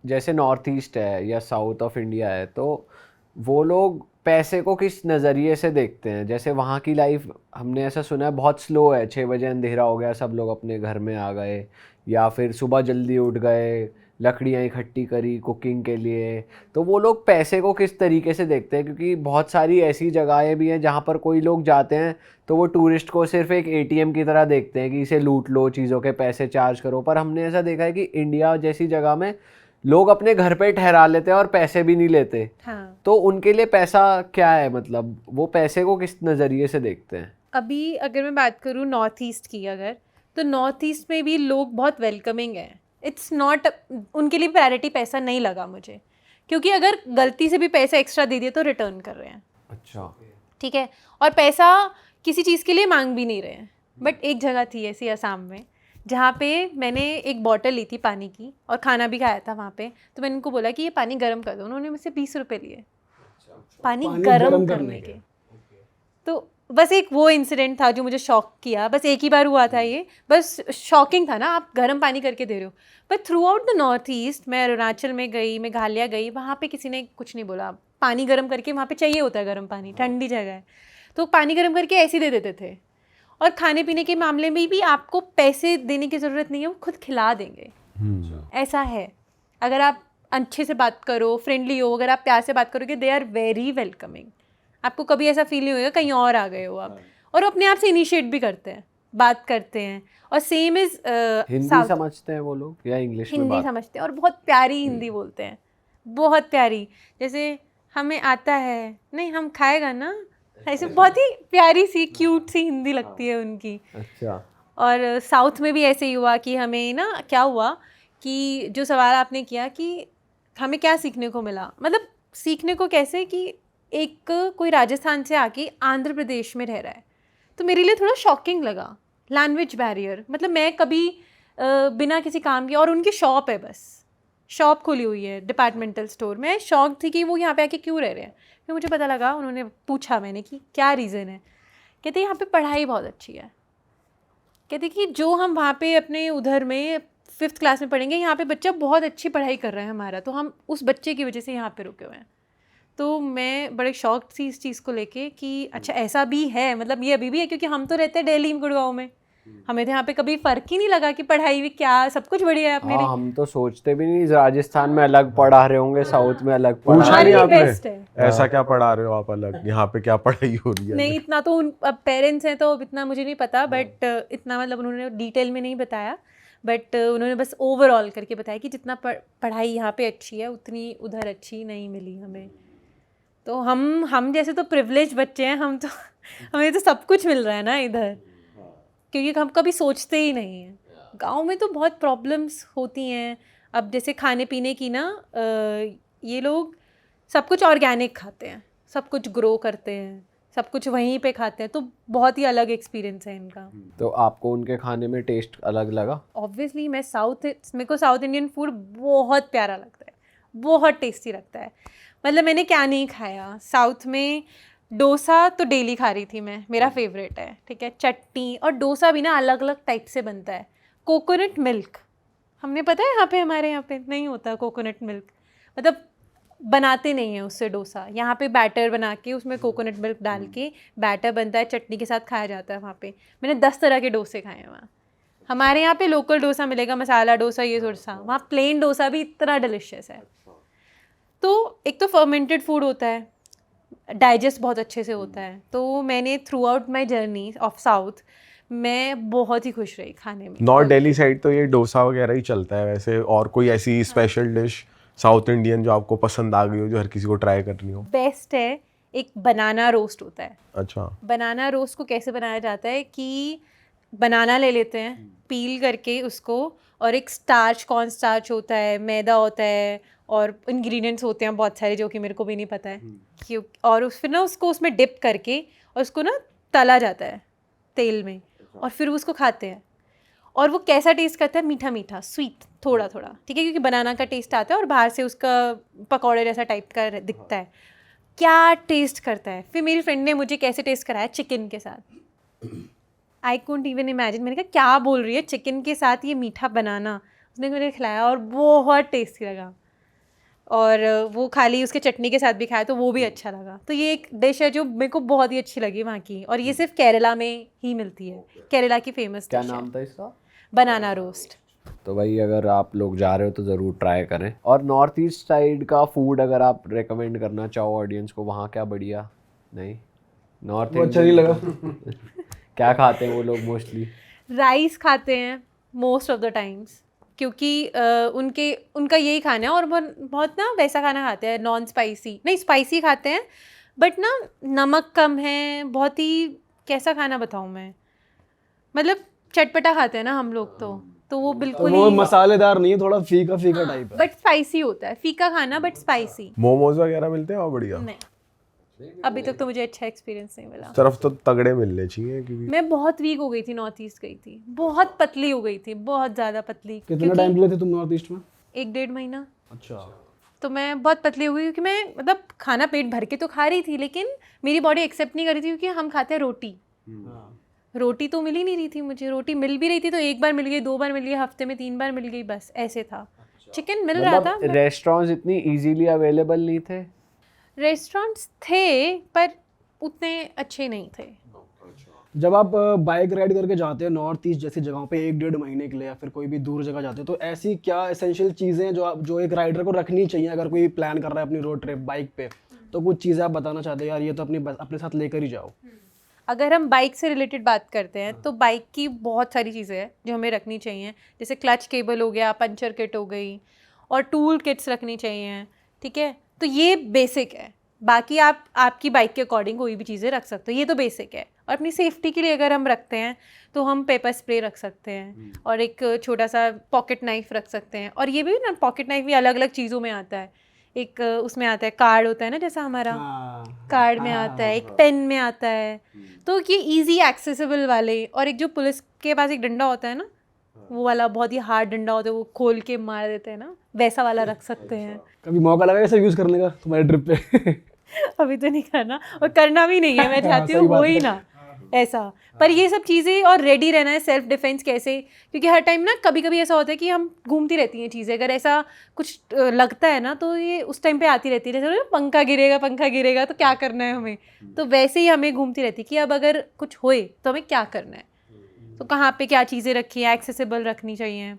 जैसे नॉर्थ ईस्ट है या साउथ ऑफ इंडिया है, तो वो लोग पैसे को किस नज़रिए से देखते हैं? जैसे वहाँ की लाइफ हमने ऐसा सुना है बहुत स्लो है, 6 बजे अंधेरा हो गया सब लोग अपने घर में आ गए, या फिर सुबह जल्दी उठ गए, लकड़ियाँ इकट्ठी करी कुकिंग के लिए। तो वो लोग पैसे को किस तरीके से देखते हैं? क्योंकि बहुत सारी ऐसी जगहें भी हैं जहाँ पर कोई लोग जाते हैं तो वो टूरिस्ट को सिर्फ एक ATM की तरह देखते हैं कि इसे लूट लो, चीज़ों के पैसे चार्ज करो। पर हमने ऐसा देखा है कि इंडिया जैसी जगह में लोग अपने घर पे ठहरा लेते हैं और पैसे भी नहीं लेते। हाँ, तो उनके लिए पैसा क्या है, मतलब वो पैसे को किस नज़रिए से देखते हैं? अभी अगर मैं बात करूँ नॉर्थ ईस्ट की, अगर तो नॉर्थ ईस्ट में भी लोग बहुत वेलकमिंग हैं। इट्स नॉट, उनके लिए प्रायोरिटी पैसा नहीं लगा मुझे, क्योंकि अगर गलती से भी पैसा एक्स्ट्रा दे दिए तो रिटर्न कर रहे हैं। अच्छा। ठीक है, और पैसा किसी चीज़ के लिए मांग भी नहीं रहे हैं। बट एक जगह थी ऐसी असम में जहाँ पे मैंने एक बॉटल ली थी पानी की और खाना भी खाया था वहाँ पे। तो मैंने उनको बोला कि ये पानी गर्म कर दो, उन्होंने मुझसे 20 रुपये लिए पानी गर्म करने के। तो बस एक वो इंसिडेंट था जो मुझे शॉक किया। बस एक ही बार हुआ था ये, बस शॉकिंग था ना, आप गर्म पानी करके दे रहे हो। But through out the north east, मैं अरुणाचल में गई, मेघालय गई, वहाँ पे किसी ने कुछ नहीं बोला। पानी गर्म करके, वहाँ पे चाहिए होता है गर्म पानी, ठंडी जगह है, तो पानी गर्म करके ऐसे ही दे देते थे। और खाने पीने के मामले में भी आपको पैसे देने की ज़रूरत नहीं है, वो खुद खिला देंगे। ऐसा है, अगर आप अच्छे से बात करो, फ्रेंडली हो, अगर आप प्यार से बात करोगे, दे आर वेरी वेलकमिंग। आपको कभी ऐसा फील नहीं होगा कहीं और आ गए हो आप। और वो अपने आप से इनिशिएट भी करते हैं, बात करते हैं। और सेम इज हिंदी समझते हैं वो लोग या इंग्लिश में हिंदी बात? समझते हैं और बहुत प्यारी हिंदी बोलते हैं, बहुत प्यारी। जैसे हमें आता है, नहीं हम खाएगा ना, ऐसे बहुत ही प्यारी सी क्यूट सी हिंदी लगती है उनकी। अच्छा। और साउथ में भी ऐसे ही हुआ कि हमें ना क्या हुआ कि जो सवाल आपने किया कि हमें क्या सीखने को मिला, मतलब सीखने को कैसे कि एक कोई राजस्थान से आके आंध्र प्रदेश में रह रहा है, तो मेरे लिए थोड़ा शॉकिंग लगा लैंग्वेज बैरियर। मतलब मैं कभी बिना किसी काम के, और उनकी शॉप है, बस शॉप खोली हुई है डिपार्टमेंटल स्टोर। मैं शॉक थी कि वो यहाँ पे आके क्यों रह रहे हैं। फिर मुझे पता लगा, उन्होंने पूछा मैंने कि क्या रीज़न है। कहते यहाँ पे पढ़ाई बहुत अच्छी है। कहते कि जो हम वहाँ पे अपने उधर में 5th क्लास में पढ़ेंगे, यहाँ पे बच्चा बहुत अच्छी पढ़ाई कर रहा है हमारा, तो हम उस बच्चे की वजह से यहाँ पे रुके हुए हैं। तो मैं बड़े शॉक थी इस चीज़ को लेके कि अच्छा ऐसा भी है, मतलब ये अभी भी है, क्योंकि हम तो रहते हैं दिल्ली में, गुड़गांव में, हमें तो यहाँ पे कभी फ़र्क ही नहीं लगा कि पढ़ाई भी क्या, सब कुछ बढ़िया है अपने हाँ, लिए। हम तो सोचते भी नहीं राजस्थान में अलग पढ़ा रहे होंगे, साउथ में अलग पढ़ा पूछा हमारे नहीं लिए आपने बेस्ट है। ऐसा क्या पढ़ा रहे हो आप अलग, यहाँ पे क्या पढ़ाई हो रही है? नहीं इतना तो अब पेरेंट्स हैं तो इतना मुझे नहीं पता, बट इतना मतलब उन्होंने डिटेल में नहीं बताया। बट उन्होंने बस ओवरऑल करके बताया कि जितना पढ़ाई यहाँ पे अच्छी है उतनी उधर अच्छी नहीं मिली हमें। तो हम जैसे तो प्रिविलेज बच्चे हैं, हम तो हमें तो सब कुछ मिल रहा है ना इधर, क्योंकि हम कभी सोचते ही नहीं हैं। गांव में तो बहुत प्रॉब्लम्स होती हैं। अब जैसे खाने पीने की ना, ये लोग सब कुछ ऑर्गेनिक खाते हैं, सब कुछ ग्रो करते हैं, सब कुछ वहीं पे खाते हैं, तो बहुत ही अलग एक्सपीरियंस है इनका। तो आपको उनके खाने में टेस्ट अलग लगा? ऑब्वियसली मेरे को साउथ इंडियन फूड बहुत प्यारा लगता है, बहुत टेस्टी लगता है। मतलब मैंने क्या नहीं खाया साउथ में। डोसा तो डेली खा रही थी मैं, मेरा फेवरेट है, ठीक है। चटनी और डोसा भी ना अलग अलग टाइप से बनता है। कोकोनट मिल्क, हमने पता है हमारे यहाँ पे नहीं होता कोकोनट मिल्क, मतलब बनाते नहीं है उससे डोसा। यहाँ पे बैटर बना के उसमें कोकोनट मिल्क डाल के बैटर बनता है, चटनी के साथ खाया जाता है वहाँ पे। मैंने 10 तरह के डोसे खाए हैं वहाँ। हमारे यहाँ पे लोकल डोसा मिलेगा, मसाला डोसा, ये डोसा। वहाँ प्लेन डोसा भी इतना डिलिशियस है। तो एक तो फर्मेंटेड फूड होता है, डाइजेस्ट बहुत अच्छे से होता है। तो मैंने through out my journey of south मैं बहुत ही खुश रही खाने में। नॉर्थ दिल्ली साइड तो ये डोसा वगैरह ही चलता है वैसे, और कोई ऐसी स्पेशल डिश साउथ इंडियन जो आपको पसंद आ गई हो, जो हर किसी को ट्राई करनी हो? बेस्ट है, एक बनाना रोस्ट होता है। अच्छा। बनाना रोस्ट को कैसे बनाया जाता है कि बनाना ले लेते हैं पील करके उसको, और एक स्टार्च, कॉर्न स्टार्च होता है, मैदा होता है, और इंग्रेडिएंट्स होते हैं बहुत सारे जो कि मेरे को भी नहीं पता है क्यों। और फिर ना उसको उसमें डिप करके और उसको ना तला जाता है तेल में, और फिर उसको खाते हैं। और वो कैसा टेस्ट करता है? मीठा मीठा, स्वीट, थोड़ा थोड़ा, ठीक है, क्योंकि बनाना का टेस्ट आता है और बाहर से उसका पकौड़े जैसा टाइप का दिखता है। क्या टेस्ट करता है! फिर मेरी फ्रेंड ने मुझे कैसे टेस्ट कराया, चिकन के साथ। I couldn't even imagine. मैंने कहा क्या बोल रही है, चिकन के साथ ये मीठा बनाना? उसने मुझे खिलाया और बहुत टेस्टी लगा। और वो खाली उसके चटनी के साथ भी खाया तो वो भी अच्छा लगा। तो ये एक डिश है जो मेरे को बहुत ही अच्छी लगी वहाँ की, और ये सिर्फ केरला में ही मिलती है। केरला की फेमस क्या डिश है, नाम था इसका? बनाना रोस्ट। तो भाई अगर आप लोग जा रहे हो तो ज़रूर ट्राई करें। और नॉर्थ ईस्ट साइड का फूड अगर आप रेकमेंड करना चाहो ऑडियंस को, वहाँ क्या बढ़िया? नहीं, नॉर्थ वो अच्छा नहीं लगा। क्या खाते हैं वो लोग मोस्टली? राइस खाते हैं मोस्ट ऑफ द टाइम्स, क्योंकि उनका यही खाना है। और बहुत ना वैसा खाना खाते हैं, नॉन स्पाइसी, नहीं स्पाइसी खाते हैं, बट ना नमक कम है। बहुत ही कैसा खाना बताऊँ मैं, मतलब चटपटा खाते हैं ना हम लोग, तो वो बिल्कुल वो ही, मसालेदार नहीं है, थोड़ा फीका फीका टाइप है। बट स्पाइसी होता है, फीका खाना बट स्पाइसी। मोमोज वगैरह मिलते हैं और बढ़िया? नहीं, अभी तक तो मुझे अच्छा एक्सपीरियंस नहीं मिला। तरफ तो तगड़े मिलने चाहिए, क्योंकि मैं बहुत वीक हो गई थी, नॉर्थ ईस्ट गई थी, बहुत पतली हो गई थी, बहुत ज़्यादा पतली। कितना टाइम के लिए थे तुम नॉर्थ ईस्ट में? 1-1.5 महीना। अच्छा। तो मैं बहुत पतली हो गई, क्योंकि मैं मतलब खाना पेट भर के तो खा रही थी, लेकिन मेरी बॉडी एक्सेप्ट नहीं कर रही थी, क्योंकि हम खाते हैं रोटी। रोटी तो मिल ही नहीं रही थी मुझे। रोटी मिल भी रही थी तो 1 बार मिल गई, 2 बार मिल गई, हफ्ते में 3 बार मिल गई, बस ऐसे था। चिकन मिल रहा था, मतलब रेस्टोरेंट्स इतनी इजीली अवेलेबल नहीं थे? रेस्टोरेंट्स थे पर उतने अच्छे नहीं थे। जब आप बाइक राइड करके जाते हैं नॉर्थ ईस्ट जैसी जगहों पे 1-1.5 महीने के लिए, या फिर कोई भी दूर जगह जाते हैं, तो ऐसी क्या एसेंशियल चीज़ें हैं जो एक राइडर को रखनी चाहिए अगर कोई प्लान कर रहा है अपनी रोड ट्रिप बाइक पे? तो कुछ चीज़ें आप बताना चाहते हैं यार, ये तो अपने साथ लेकर ही जाओ। अगर हम बाइक से रिलेटेड बात करते हैं तो बाइक की बहुत सारी चीज़ें हैं जो हमें रखनी चाहिए, जैसे क्लच केबल हो गया, पंचर किट हो गई, और टूल किट्स रखनी चाहिए, ठीक है। तो ये बेसिक है। बाकी आप आपकी बाइक के अकॉर्डिंग कोई भी चीज़ें रख सकते हो, ये तो बेसिक है। और अपनी सेफ्टी के लिए अगर हम रखते हैं तो हम पेपर स्प्रे रख सकते हैं, और एक छोटा सा पॉकेट नाइफ रख सकते हैं। और ये भी ना, पॉकेट नाइफ भी अलग अलग चीज़ों में आता है। एक उसमें आता है, कार्ड होता है ना जैसा हमारा, कार्ड में आता है, एक पेन में आता है। तो ये इजी एक्सेसिबल वाले, और एक जो पुलिस के पास एक डंडा होता है ना, वो वाला बहुत ही हार्ड डंडा होता है, वो खोल के मार देते हैं ना, वैसा वाला रख सकते हैं। कभी मौका लगा ऐसा यूज़ करने का तुम्हारे ट्रिप पे? अभी तो नहीं करना, और करना भी नहीं है, मैं चाहती हूँ हो ही ना ऐसा। पर ये सब चीज़ें, और रेडी रहना है, सेल्फ डिफेंस कैसे, क्योंकि हर टाइम ना कभी कभी ऐसा होता है कि हम घूमती रहती हैं चीज़ें, अगर ऐसा कुछ लगता है ना तो ये उस टाइम पे आती रहती है, जैसे पंखा गिरेगा तो क्या करना है हमें। तो वैसे ही हमें घूमती रहती कि अब अगर कुछ होए तो हमें क्या करना है, तो कहाँ पे क्या चीज़ें रखी हैं, एक्सेसिबल रखनी चाहिए।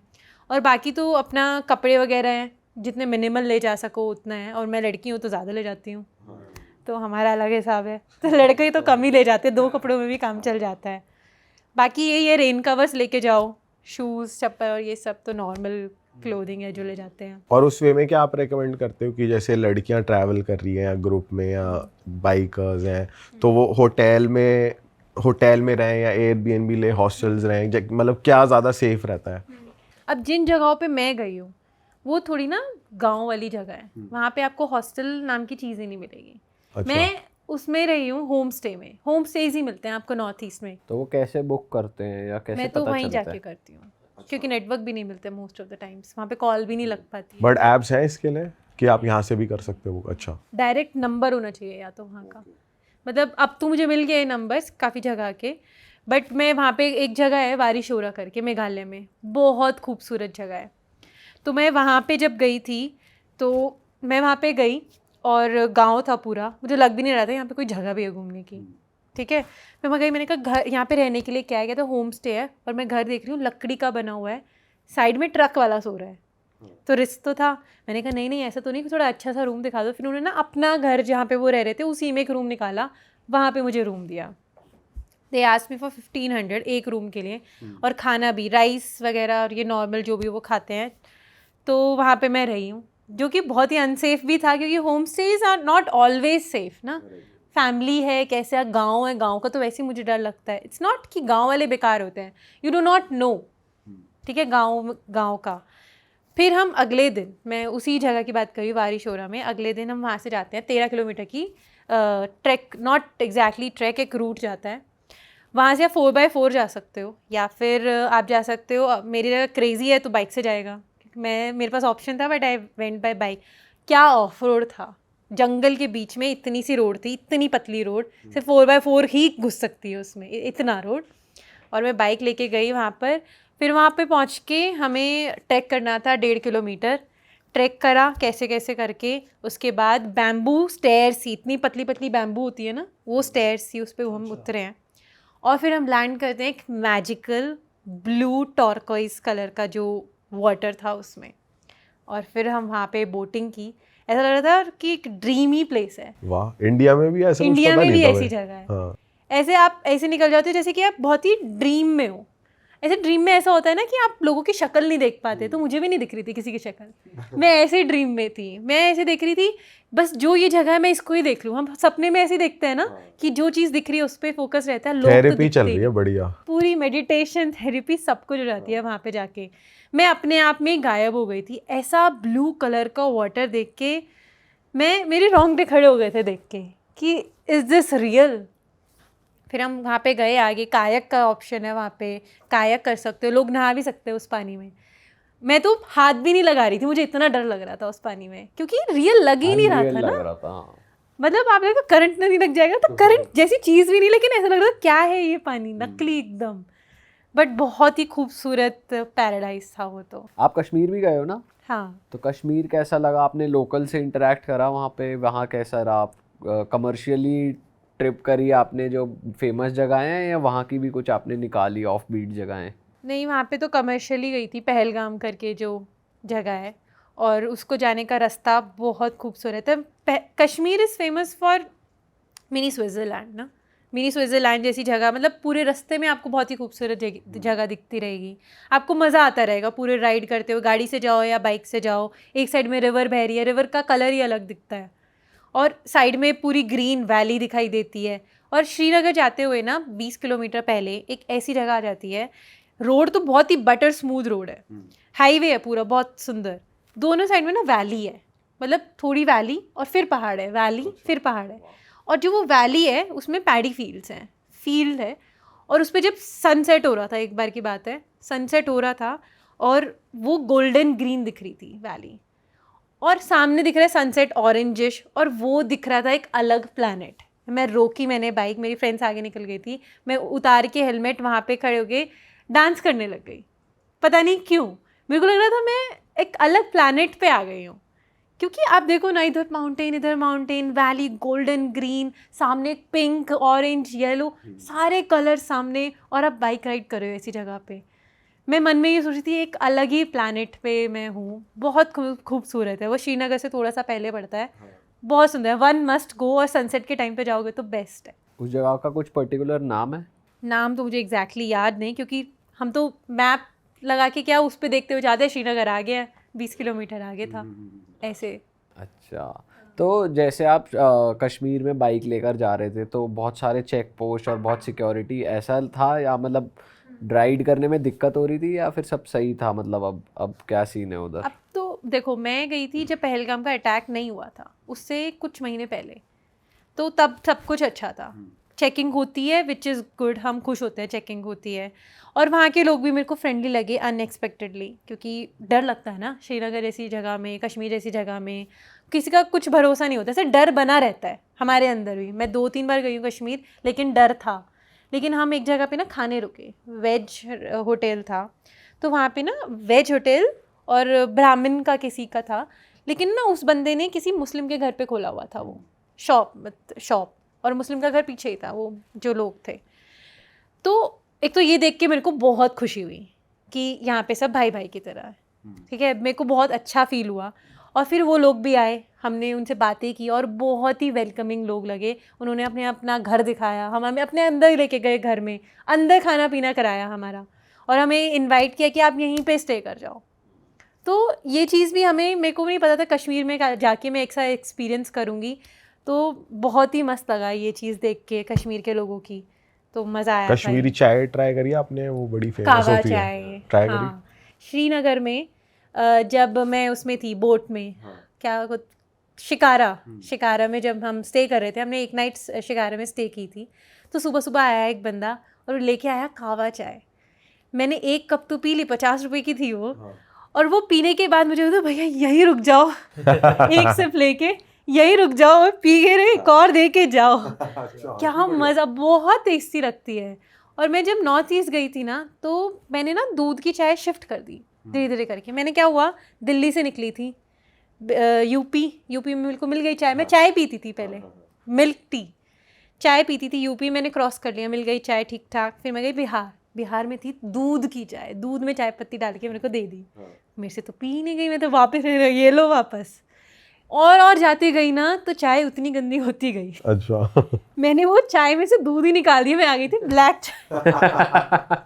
और बाकी तो अपना कपड़े वगैरह हैं, जितने मिनिमल ले जा सको उतना है। और मैं लड़की हूँ तो ज़्यादा ले जाती हूँ, तो हमारा अलग हिसाब है। तो लड़के तो कम ही ले जाते हैं, 2 कपड़ों में भी काम चल जाता है। बाकी ये रेन कवर्स लेके जाओ, शूज़, चप्पल, और ये सब तो नॉर्मल क्लोथिंग है जो ले जाते हैं। और उस वे में क्या आप रेकमेंड करते हो कि जैसे लड़कियां ट्रैवल कर रही हैं या ग्रुप में या बाइकर्स हैं, तो वो होटल में रहें या एयरबीएनबी ले, हॉस्टल्स रहें, मतलब क्या ज़्यादा सेफ रहता है? अब जिन जगहों पे मैं गई हूँ वो थोड़ी ना गांव वाली जगह है, वहाँ पे आपको हॉस्टल नाम की चीज़ ही नहीं मिलेगी। अच्छा। मैं उसमें रही हूँ होम स्टे में। होम स्टेज ही मिलते हैं आपको नॉर्थ ईस्ट में। तो वो कैसे बुक करते हैं या कैसे मैं तो पता वहीं चलता जाके है? करती हूँ क्योंकि नेटवर्क भी नहीं मिलते मोस्ट ऑफ द टाइम्स, वहाँ पे कॉल भी नहीं लग पाती है। बट एप्स हैं इसके लिए कि आप यहाँ से भी कर सकते हो? अच्छा, डायरेक्ट नंबर होना चाहिए या तो वहाँ का, मतलब अब तो मुझे मिल गए नंबर्स काफ़ी जगह के, बट मैं वहाँ पे एक जगह है वारीशोरा करके मेघालय में, बहुत खूबसूरत जगह है। तो मैं वहाँ पे जब गई थी तो मैं वहाँ पे गई और गांव था पूरा, मुझे लग भी नहीं रहा था यहाँ पे कोई जगह भी है घूमने की। ठीक है, मैं वहाँ गई, मैंने कहा घर यहाँ पे रहने के लिए क्या है, क्या तो होम स्टे है, और मैं घर देख रही हूँ लकड़ी का बना हुआ है, साइड में ट्रक वाला सो रहा है। तो रिस्क तो था, मैंने कहा नहीं नहीं ऐसा तो नहीं, थोड़ा अच्छा सा रूम दिखा दो। फिर उन्होंने ना अपना घर जहाँ पे वो रह रहे थे उसी में एक रूम निकाला, वहाँ पे मुझे रूम दिया। दे आस्क्ड मी फॉर 1500 एक रूम के लिए, और खाना भी राइस वगैरह और ये नॉर्मल जो भी वो खाते हैं। तो वहाँ पे मैं रही हूँ, जो कि बहुत ही अनसेफ भी था क्योंकि home stays are not always safe ना। फैमिली है, कैसा गांव है, गांव का तो वैसे ही मुझे डर लगता है। इट्स नॉट कि गांव वाले बेकार होते हैं, यू डू नॉट नो। ठीक है, गांव का। फिर हम अगले दिन, मैं उसी जगह की बात करी वारीशोरा में, अगले दिन हम वहाँ से जाते हैं 13 किलोमीटर की ट्रैक, नॉट एग्जैक्टली ट्रैक, एक रूट जाता है वहाँ से। आप 4x4 जा सकते हो या फिर आप जा सकते हो, मेरी जगह क्रेज़ी है तो बाइक से जाएगा, मेरे पास ऑप्शन था, but I went by bike. क्या ऑफ रोड था, जंगल के बीच में इतनी सी रोड थी, इतनी पतली रोड, सिर्फ 4x4 ही घुस सकती है उसमें, इतना रोड। और मैं बाइक लेके गई वहाँ पर। फिर वहाँ पे पहुँच के हमें ट्रैक करना था 1.5 किलोमीटर। ट्रैक करा कैसे कैसे करके, उसके बाद बैम्बू स्टेयर्स थी, इतनी पतली पतली बैम्बू होती है ना, वो स्टेयर्स थी, उस पर हम उतरे हैं। और फिर हम लैंड करते हैं एक मैजिकल ब्लू टॉर्कोइज कलर का जो वाटर था उसमें, और फिर हम वहाँ पे बोटिंग की। ऐसा लग रहा था कि एक ड्रीमी प्लेस है। वाह, इंडिया में भी ऐसा कुछ इंडिया पता में नहीं भी था ऐसी मैं। जगह है। हाँ, ऐसे आप ऐसे निकल जाते हो जैसे कि आप बहुत ही ड्रीम में हो। ऐसे ड्रीम में ऐसा होता है ना कि आप लोगों की शक्ल नहीं देख पाते, तो मुझे भी नहीं दिख रही थी किसी की शक्ल। मैं ऐसे ड्रीम में थी, मैं ऐसे देख रही थी बस जो ये जगह है मैं इसको ही देख लूँ। हम सपने में ऐसे देखते हैं ना कि जो चीज़ दिख रही है उस पर फोकस रहता है, लोग तो थेरेपी दिखते चल ही रही है, नहीं। बढ़िया। पूरी मेडिटेशन थेरेपी सब कुछ हो जाती है वहाँ पे जाके। मैं अपने आप में ही गायब हो गई थी। ऐसा ब्लू कलर का वाटर देख के मेरे रोंगटे खड़े हो गए थे देख के कि इज़ दिस रियल। फिर हम वहाँ पे गए आगे, कायक का ऑप्शन है वहाँ पे, कायक कर सकते हो, लोग नहा भी सकते हो उस पानी में। मैं तो हाथ भी नहीं लगा रही थी, मुझे इतना डर लग रहा था उस पानी में, क्योंकि रियल लग ही नहीं रहा Unreal था लग ना। रहा था, हाँ। मतलब आप देखो करंट नहीं लग जाएगा, तो करंट जैसी चीज़ भी नहीं, लेकिन ऐसा लग रहा था क्या है ये पानी, नकली एकदम। बट बहुत ही खूबसूरत पैराडाइज था वो तो। आप कश्मीर भी गए हो ना? हाँ, तो कश्मीर कैसा लगा? आपने लोकल से इंटरेक्ट करा वहाँ पे? वहाँ कैसा रहा? आप कमर्शियली ट्रिप करी आपने जो फेमस जगहें हैं, या वहाँ की भी कुछ आपने निकाली ऑफ बीट जगहें? नहीं वहाँ पे तो कमर्शियली गई थी, पहलगाम करके जो जगह है, और उसको जाने का रास्ता बहुत खूबसूरत है। Kashmir is famous for mini Switzerland ना, मिनी स्विट्ज़रलैंड जैसी जगह, मतलब पूरे रास्ते में आपको बहुत ही खूबसूरत जगह दिखती रहेगी। आपको मज़ा आता रहेगा पूरे राइड करते हुए, गाड़ी से जाओ या बाइक से जाओ। एक साइड में रिवर बह रही है, रिवर का कलर ही अलग दिखता है, और साइड में पूरी ग्रीन वैली दिखाई देती है। और श्रीनगर जाते हुए ना 20 किलोमीटर पहले एक ऐसी जगह आ जाती है, रोड तो बहुत ही बटर स्मूथ रोड है, हाईवे है पूरा बहुत सुंदर, दोनों साइड में ना वैली है, मतलब थोड़ी वैली और फिर पहाड़ है, वैली फिर पहाड़ है। और जो वो वैली है उसमें पैडी फील्ड्स हैं, फील्ड है, और उस पर जब सनसेट हो रहा था, एक बार की बात है, सनसेट हो रहा था और वो गोल्डन ग्रीन दिख रही थी वैली, और सामने दिख रहा है सनसेट ऑरेंजिश, और वो दिख रहा था एक अलग प्लैनेट। मैं रोकी, मैंने बाइक, मेरी फ्रेंड्स आगे निकल गई थी, मैं उतार के हेलमेट वहाँ पे खड़े हो गए, डांस करने लग गई। पता नहीं क्यों मेरे को लग रहा था मैं एक अलग प्लैनेट पे आ गई हूँ, क्योंकि आप देखो ना, इधर माउंटेन, वैली, गोल्डन ग्रीन, सामने पिंक, ऑरेंज, येलो, सारे कलर सामने, और आप बाइक राइड कर रहे हो ऐसी जगह पे। मैं मन में ये सोच रही थी एक अलग ही प्लैनेट पे मैं हूँ। बहुत खूबसूरत है वो, श्रीनगर से थोड़ा सा पहले पड़ता है, बहुत सुंदर है, वन मस्ट गो, और सनसेट के टाइम पे जाओगे तो बेस्ट है। उस जगह का कुछ पर्टिकुलर नाम है? नाम तो मुझे एग्जैक्टली याद नहीं, क्योंकि हम तो मैप लगा के क्या उस पर देखते हुए जाते हैं, श्रीनगर आ गया, 20 किलोमीटर आगे था ऐसे। अच्छा, तो जैसे आप कश्मीर में बाइक लेकर जा रहे थे तो बहुत सारे चेक पोस्ट और बहुत सिक्योरिटी ऐसा था, या मतलब राइड करने में दिक्कत हो रही थी, या फिर सब सही था? मतलब अब क्या सीन है उधर? अब तो देखो, मैं गई थी जब पहलगाम का अटैक नहीं हुआ था, उससे कुछ महीने पहले। तो तब सब कुछ अच्छा था। चेकिंग होती है विच इज़ गुड, हम खुश होते हैं चेकिंग होती है। और वहाँ के लोग भी मेरे को फ्रेंडली लगे अनएक्सपेक्टेडली, क्योंकि डर लगता है ना श्रीनगर जैसी जगह में, कश्मीर जैसी जगह में किसी का कुछ भरोसा नहीं होता, ऐसे डर बना रहता है हमारे अंदर भी। मैं 2-3 बार गई हूँ कश्मीर, लेकिन डर था। लेकिन हम एक जगह पे ना खाने रुके, वेज होटल था, तो वहाँ पे ना वेज होटल और ब्राह्मण का किसी का था, लेकिन ना उस बंदे ने किसी मुस्लिम के घर पे खोला हुआ था वो शॉप, और मुस्लिम का घर पीछे ही था वो जो लोग थे। तो एक तो ये देख के मेरे को बहुत खुशी हुई कि यहाँ पे सब भाई भाई की तरह है, ठीक है, मेरे को बहुत अच्छा फील हुआ। और फिर वो लोग भी आए, हमने उनसे बातें की और बहुत ही वेलकमिंग लोग लगे। उन्होंने अपने अपना घर दिखाया, हम हमें अपने अंदर लेके गए, घर में अंदर खाना पीना कराया हमारा, और हमें इनवाइट किया कि आप यहीं पे स्टे कर जाओ। तो ये चीज़ भी मेरे को भी नहीं पता था कश्मीर में जाके मैं एक सा एक्सपीरियंस करूँगी, तो बहुत ही मस्त लगा ये चीज़ देख के कश्मीर के लोगों की, तो मज़ा आया। कश्मीरी चाय ट्राई करी आपने? वो बड़ी फेमस कावा होती चाय, है, ट्राई करी? हाँ, श्रीनगर में जब मैं उसमें थी बोट में, क्या कुछ शिकारा में जब हम स्टे कर रहे थे, हमने एक नाइट शिकारा में स्टे की थी, तो सुबह सुबह आया एक बंदा और लेके आया कावा चाय। मैंने 1 कप तो पी ली, 50 रुपए की थी वो। और वो पीने के बाद मुझे बोला भैया यहीं रुक जाओ एक सिप लेके यहीं रुक जाओ, पी के रे एक और दे के जाओ। क्या मज़ा, बहुत टेस्टी लगती है। और मैं जब नॉर्थ ईस्ट गई थी ना, तो मैंने ना दूध की चाय शिफ्ट कर दी धीरे धीरे करके। मैंने क्या हुआ, दिल्ली से निकली थी, यूपी में मेरे को मिल गई चाय। मैं चाय पीती थी पहले, मिल्क टी चाय पीती थी। यूपी मैंने क्रॉस कर लिया, मिल गई चाय ठीक ठाक। फिर मैं गई बिहार में थी दूध की चाय, दूध में चाय पत्ती डाल के मेरे को दे दी। मेरे से तो पी नहीं गई, मैं तो वापस ये लो वापस। और जाती गई ना, तो चाय उतनी गंदी होती गई। अच्छा। मैंने वो चाय में से दूध ही निकाल दिया, मैं आ गई थी ब्लैक चाय।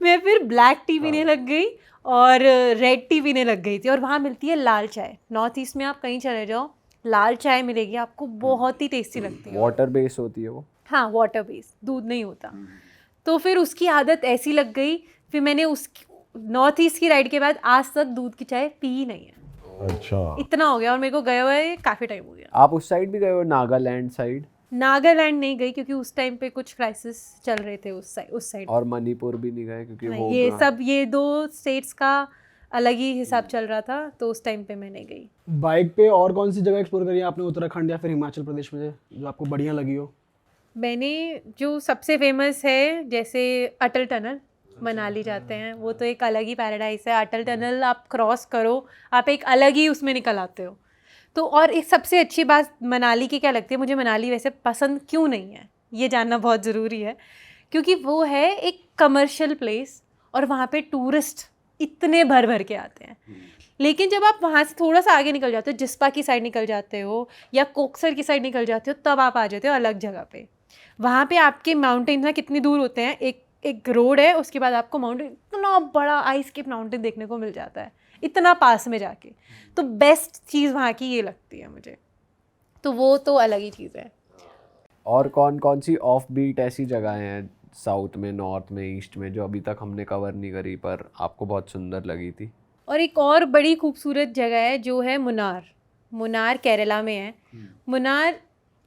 मैं फिर ब्लैक टी पीने लग गई और रेड टी पीने लग गई थी। और वहाँ मिलती है लाल चाय, नॉर्थ ईस्ट में आप कहीं चले जाओ लाल चाय मिलेगी आपको, बहुत ही टेस्टी लगती है। वाटर बेस होती है वो? हाँ, वाटर बेस, दूध नहीं होता। तो फिर उसकी आदत ऐसी लग गई, फिर मैंने उसकी नॉर्थ ईस्ट की राइड के बाद आज तक दूध की चाय पी ही नहीं है। अच्छा, इतना हो गया, और मेरे को गए हुए काफ़ी टाइम हो गया। आप उस साइड भी गए हो, नागालैंड साइड? नागालैंड नहीं गई क्योंकि उस टाइम पे कुछ क्राइसिस चल रहे थे उस साइड। और मणिपुर भी नहीं गए क्योंकि वो ये 2 स्टेट्स का अलग ही हिसाब चल रहा था, तो उस टाइम पे मैं नहीं गई। बाइक पे और कौन सी जगह एक्सप्लोर करी है आपने उत्तराखंड या फिर हिमाचल प्रदेश में जो आपको बढ़िया लगी हो? मैंने जो सबसे फेमस है, जैसे अटल टनल, मनाली जाते हैं, वो तो एक अलग ही पैराडाइज है। अटल टनल आप क्रॉस करो, आप एक अलग ही उसमें निकल आते हो। तो और एक सबसे अच्छी बात मनाली की क्या लगती है, मुझे मनाली वैसे पसंद क्यों नहीं है ये जानना बहुत ज़रूरी है, क्योंकि वो है एक कमर्शियल प्लेस और वहाँ पे टूरिस्ट इतने भर के आते हैं। लेकिन जब आप वहाँ से थोड़ा सा आगे निकल जाते हो, जिस्पा की साइड निकल जाते हो या कोकसर की साइड निकल जाते हो, तब आप आ जाते हो अलग जगह पे। वहाँ पे आपके माउंटेन्स ना कितनी दूर होते हैं, एक रोड है, उसके बाद आपको माउंटेन, इतना बड़ा आइस केप माउंटेन देखने को मिल जाता है इतना पास में जाके। तो बेस्ट चीज़ वहाँ की ये लगती है मुझे, तो वो तो अलग ही चीज़ है। और कौन कौन सी ऑफ बीट ऐसी जगहें हैं साउथ में, नॉर्थ में, ईस्ट में जो अभी तक हमने कवर नहीं करी पर आपको बहुत सुंदर लगी थी? और एक और बड़ी खूबसूरत जगह है जो है मुन्नार केरला में है। मुन्नार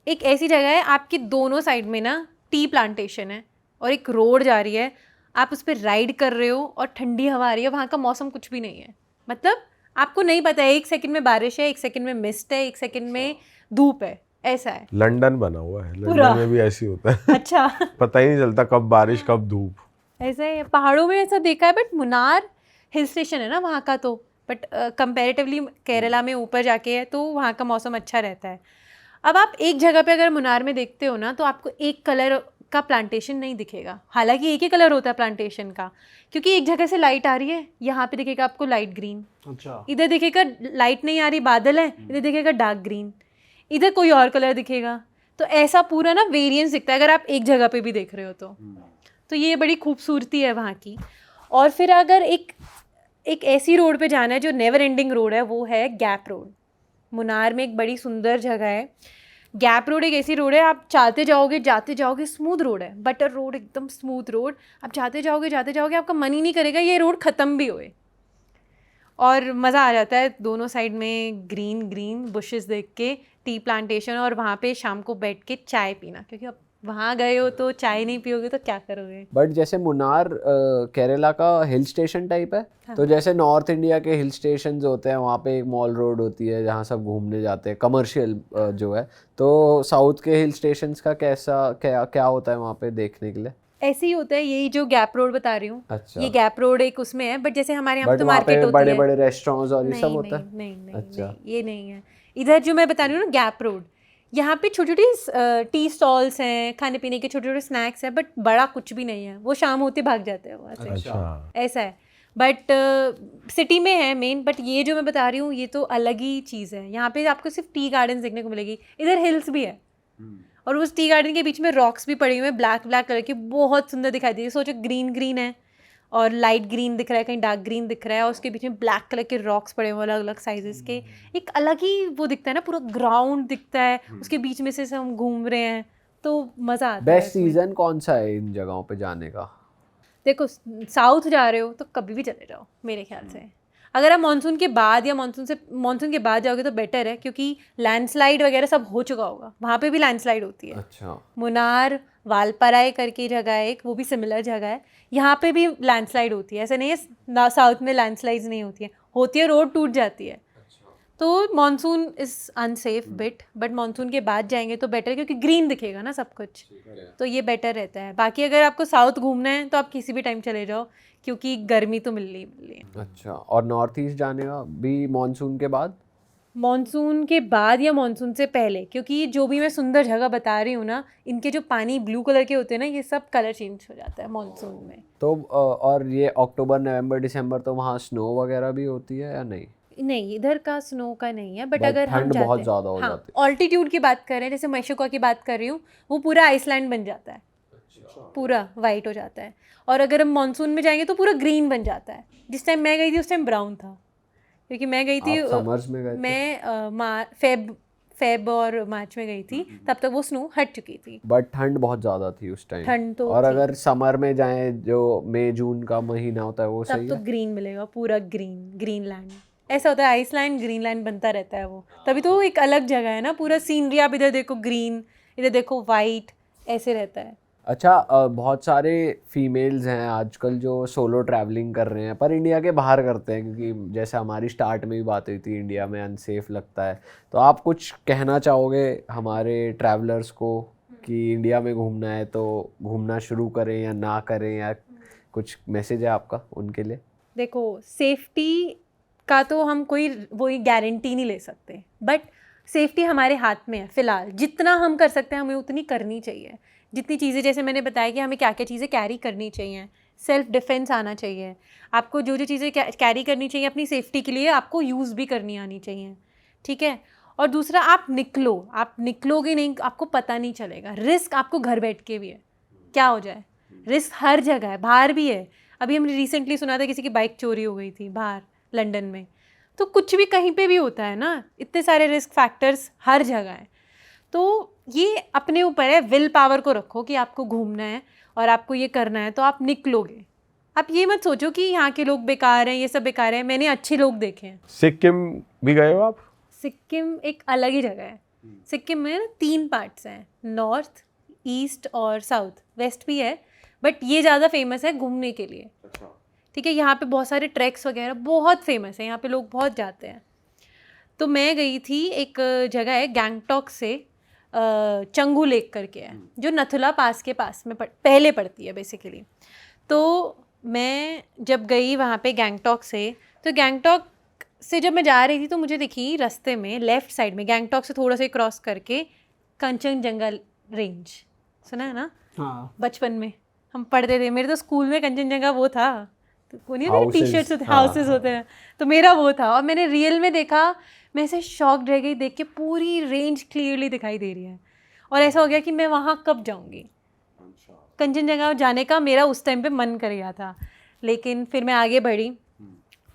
एक ऐसी जगह है, आपके दोनों साइड में ना टी प्लांटेशन है और एक रोड जा रही है, आप उस पर राइड कर रहे हो और ठंडी हवा आ रही है। वहाँ का मौसम कुछ भी नहीं है, मतलब आपको नहीं पता है, 1 सेकंड में बारिश है, 1 सेकंड में मिस्ट है, 1 सेकंड में धूप है, ऐसा है। लंदन बना हुआ है, लंदन में भी ऐसी होता है। अच्छा। पता ही नहीं चलता कब बारिश कब धूप, ऐसा है, पहाड़ों में ऐसा देखा है। बट मुन्नार हिल स्टेशन है ना वहाँ का, तो बट कंपैरेटिवली केरला में ऊपर जाके है, तो वहाँ का मौसम अच्छा रहता है। अब आप एक जगह पे अगर मुन्नार में देखते हो ना, तो आपको एक कलर का प्लांटेशन नहीं दिखेगा, हालांकि एक ही कलर होता है प्लांटेशन का, क्योंकि एक जगह से लाइट आ रही है, यहाँ पे दिखेगा आपको लाइट ग्रीन, अच्छा, इधर दिखेगा लाइट नहीं आ रही, बादल है, इधर दिखेगा डार्क ग्रीन, इधर कोई और कलर दिखेगा। तो ऐसा पूरा ना वेरिएंस दिखता है अगर आप एक जगह पे भी देख रहे हो तो ये बड़ी खूबसूरती है वहाँ की। और फिर अगर एक ऐसी रोड पे जाना है जो नेवर एंडिंग रोड है, वो है गैप रोड। मुन्नार में एक बड़ी सुंदर जगह है गैप रोड। एक ऐसी रोड है, आप जाते जाओगे, स्मूथ रोड है, बटर रोड, एकदम स्मूथ रोड। आप जाते जाओगे, आपका मन ही नहीं करेगा ये रोड ख़त्म भी होए। और मज़ा आ जाता है दोनों साइड में ग्रीन ग्रीन बुशेस देख के, टी प्लांटेशन, और वहाँ पे शाम को बैठ के चाय पीना, क्योंकि अब वहाँ गए हो तो चाय नहीं पियोगे तो क्या करोगे। बट जैसे मुन्नार केरला का हिल स्टेशन टाइप है, तो जैसे नॉर्थ इंडिया के हिल स्टेशन होते हैं वहाँ पे एक मॉल रोड होती है जहाँ सब घूमने जाते हैं, कमर्शियल जो है, तो साउथ के हिल स्टेशंस का कैसा क्या होता है वहाँ पे देखने के लिए? ऐसे ही होता है, यही जो गैप रोड बता रही हूँ। अच्छा। ये गैप रोड एक उसमें है, बट जैसे हमारे यहाँ बट तो वहाँ मार्केट पे होती बड़े है। बड़े रेस्टोरेंट्स और ये सब नहीं होता है? नहीं नहीं अच्छा। नहीं, ये नहीं है। इधर जो मैं बता रही हूँ ना गैप रोड, यहाँ पे छोटी छोटी टी स्टॉल्स हैं, खाने पीने के छोटे छोटे स्नैक्स हैं, बट बड़ा कुछ भी नहीं है, वो शाम होते भाग जाते हैं वहाँ से। अच्छा। ऐसा है, बट सिटी में है मेन। बट ये जो मैं बता रही हूँ ये तो अलग ही चीज़ है। यहाँ पे आपको सिर्फ टी गार्डन्स देखने को मिलेगी, इधर हिल्स भी है, और उस टी गार्डन के बीच में रॉक्स भी पड़े हुए हैं ब्लैक ब्लैक कलर के, बहुत सुंदर दिखाई दे रही है। सोचो ग्रीन ग्रीन है और लाइट ग्रीन दिख रहा है, कहीं डार्क ग्रीन दिख रहा है, और उसके बीच में ब्लैक कलर के रॉक्स पड़े हुए अलग अलग साइजेस के, एक अलग ही वो दिखता है ना, पूरा ग्राउंड दिखता है, उसके बीच में से हम घूम रहे हैं, तो मज़ा आता है। बेस्ट सीजन कौन सा है इन जगहों पे जाने का? देखो साउथ जा रहे हो तो कभी भी चले जाओ मेरे ख्याल से। अगर आप मानसून के बाद या मानसून के बाद जाओगे तो बेटर है, क्योंकि लैंडस्लाइड वगैरह सब हो चुका होगा, वहाँ पे भी लैंडस्लाइड होती है। अच्छा। मुनार वालपराय करके जगह है एक, वो भी सिमिलर जगह है, यहाँ पे भी लैंडस्लाइड होती है। ऐसा नहीं है साउथ में लैंडस्लाइड्स नहीं होती है, रोड टूट जाती है। तो monsoon is unsafe bit, but monsoon के बाद जाएंगे तो बेटर, क्योंकि ग्रीन दिखेगा ना सब कुछ, तो ये बेटर रहता है। बाकी अगर आपको साउथ घूमना है तो आप किसी भी टाइम चले जाओ, क्योंकि गर्मी तो मिल रही है। अच्छा, और नॉर्थ ईस्ट जाने का भी मानसून के बाद? मानसून के बाद या मानसून से पहले, क्योंकि जो भी मैं सुंदर जगह बता रही हूँ ना, इनके जो पानी ब्लू कलर के होते हैं ना, ये सब कलर चेंज हो जाता है मानसून में। तो और ये अक्टूबर नवंबर दिसंबर तो वहाँ स्नो वगैरह भी होती है या नहीं? नहीं, इधर का स्नो का नहीं है, बट But अगर हम ठंड जाते बहुत हैं, ज़्यादा हो हाँ, जाती ऑल्टीट्यूड की बात कर रहे हैं, जैसे मैशोका की बात कर रही हूँ, वो पूरा आइसलैंड बन जाता है, पूरा वाइट हो जाता है। और अगर हम मानसून में जाएंगे तो पूरा ग्रीन बन जाता है। जिस टाइम मैं गई थी उस टाइम ब्राउन था, क्योंकि मैं गई थी आप समर्स में गए थे? मैं फेब और मार्च में गई थी, तब तक वो स्नो हट चुकी थी। बट ठंड बहुत ज़्यादा थी उस टाइम। ठंड तो और थी। अगर समर में जाएं जो मई जून का महीना होता है वो तब सही तो है? ग्रीन मिलेगा, पूरा ग्रीनलैंड ऐसा होता है, आइसलैंड ग्रीनलैंड बनता रहता है वो, तभी तो एक अलग जगह है ना, पूरा सीनरी आप इधर देखो ग्रीन, इधर देखो वाइट, ऐसे रहता है। अच्छा, बहुत सारे फीमेल्स हैं आजकल जो सोलो ट्रैवलिंग कर रहे हैं, पर इंडिया के बाहर करते हैं, क्योंकि जैसे हमारी स्टार्ट में भी बात हुई थी, इंडिया में अनसेफ लगता है। तो आप कुछ कहना चाहोगे हमारे ट्रैवलर्स को कि इंडिया में घूमना है तो घूमना शुरू करें या ना करें, या कुछ मैसेज है आपका उनके लिए? देखो, सेफ्टी का तो हम कोई वही गारंटी नहीं ले सकते, बट सेफ्टी हमारे हाथ में है फ़िलहाल। जितना हम कर सकते हैं हमें उतनी करनी चाहिए। जितनी चीज़ें, जैसे मैंने बताया कि हमें क्या क्या चीज़ें कैरी करनी चाहिए, सेल्फ डिफेंस आना चाहिए आपको, जो जो चीज़ें कैरी करनी चाहिए अपनी सेफ्टी के लिए आपको यूज़ भी करनी आनी चाहिए, ठीक है। और दूसरा, आप निकलोगे नहीं, आपको पता नहीं चलेगा। रिस्क आपको घर बैठ के भी है, क्या हो जाए, रिस्क हर जगह है, बाहर भी है। अभी हमने रिसेंटली सुना था किसी की बाइक चोरी हो गई थी बाहर लंदन में, तो कुछ भी कहीं पे भी होता है ना, इतने सारे रिस्क फैक्टर्स हर जगह हैं। तो ये अपने ऊपर है, विल पावर को रखो कि आपको घूमना है और आपको ये करना है तो आप निकलोगे। आप ये मत सोचो कि यहाँ के लोग बेकार हैं, ये सब बेकार हैं। मैंने अच्छे लोग देखे हैं। सिक्किम भी गए हो आप? सिक्किम एक अलग ही जगह है। सिक्किम में ना 3 पार्ट्स हैं, नॉर्थ, ईस्ट और साउथ। वेस्ट भी है, बट ये ज़्यादा फेमस है घूमने के लिए, ठीक है। यहाँ पे बहुत सारे ट्रैक्स वगैरह बहुत फेमस है, यहाँ पे लोग बहुत जाते हैं। तो मैं गई थी, एक जगह है गैंगटॉक से चंगू लेक करके है, जो नथुला पास के पास में पहले पड़ती है बेसिकली। तो मैं जब गई वहाँ पे गैंगटॉक से, तो गैंगटॉक से जब मैं जा रही थी तो मुझे दिखी रास्ते में लेफ़्ट साइड में, गैंगटॉक से थोड़ा सा क्रॉस करके, कंचनजंगा रेंज। सुना है ना? हाँ, बचपन में हम पढ़ते थे, मेरे तो स्कूल में कंचनजंगा वो था, तो वो नहीं होते टी शर्ट्स होते, हाउसेस होते हैं, तो मेरा वो था। और मैंने रियल में देखा, मैं ऐसे शॉक्ड रह गई देख के, पूरी रेंज क्लियरली दिखाई दे रही है। और ऐसा हो गया कि मैं वहाँ कब जाऊँगी। कंचनजंगा जाने का मेरा उस टाइम पे मन कर गया था, लेकिन फिर मैं आगे बढ़ी।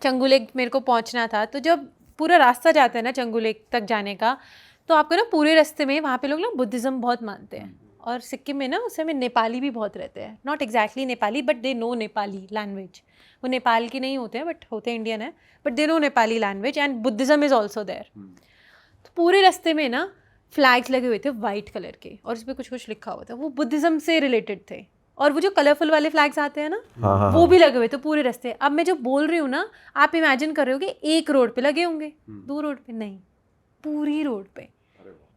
चंगू लेक मेरे को पहुँचना था, तो जब पूरा रास्ता जाता है ना चंगू लेक तक जाने का, तो आपको ना पूरे रास्ते में वहाँ पे लोग ना बुद्धिज़्म बहुत मानते हैं, और सिक्किम में ना उस समय नेपाली भी बहुत रहते हैं, not exactly Nepali but they know Nepali language. वो नेपाल के नहीं होते हैं बट होते इंडियन है, but they know Nepali language and Buddhism is also there. तो पूरे रास्ते में ना फ्लैग्स लगे हुए थे वाइट कलर के और उस पर कुछ कुछ लिखा हुआ था, वो बुद्धिज़्म से रिलेटेड थे। और वो जो कलरफुल वाले फ्लैग्स आते हैं ना, वो भी लगे हुए थे पूरे रास्ते। अब मैं जो बोल रही हूँ ना, आप इमेजिन कर रहे हो कि एक रोड पे लगे होंगे, 2 रोड पे नहीं, पूरी रोड पे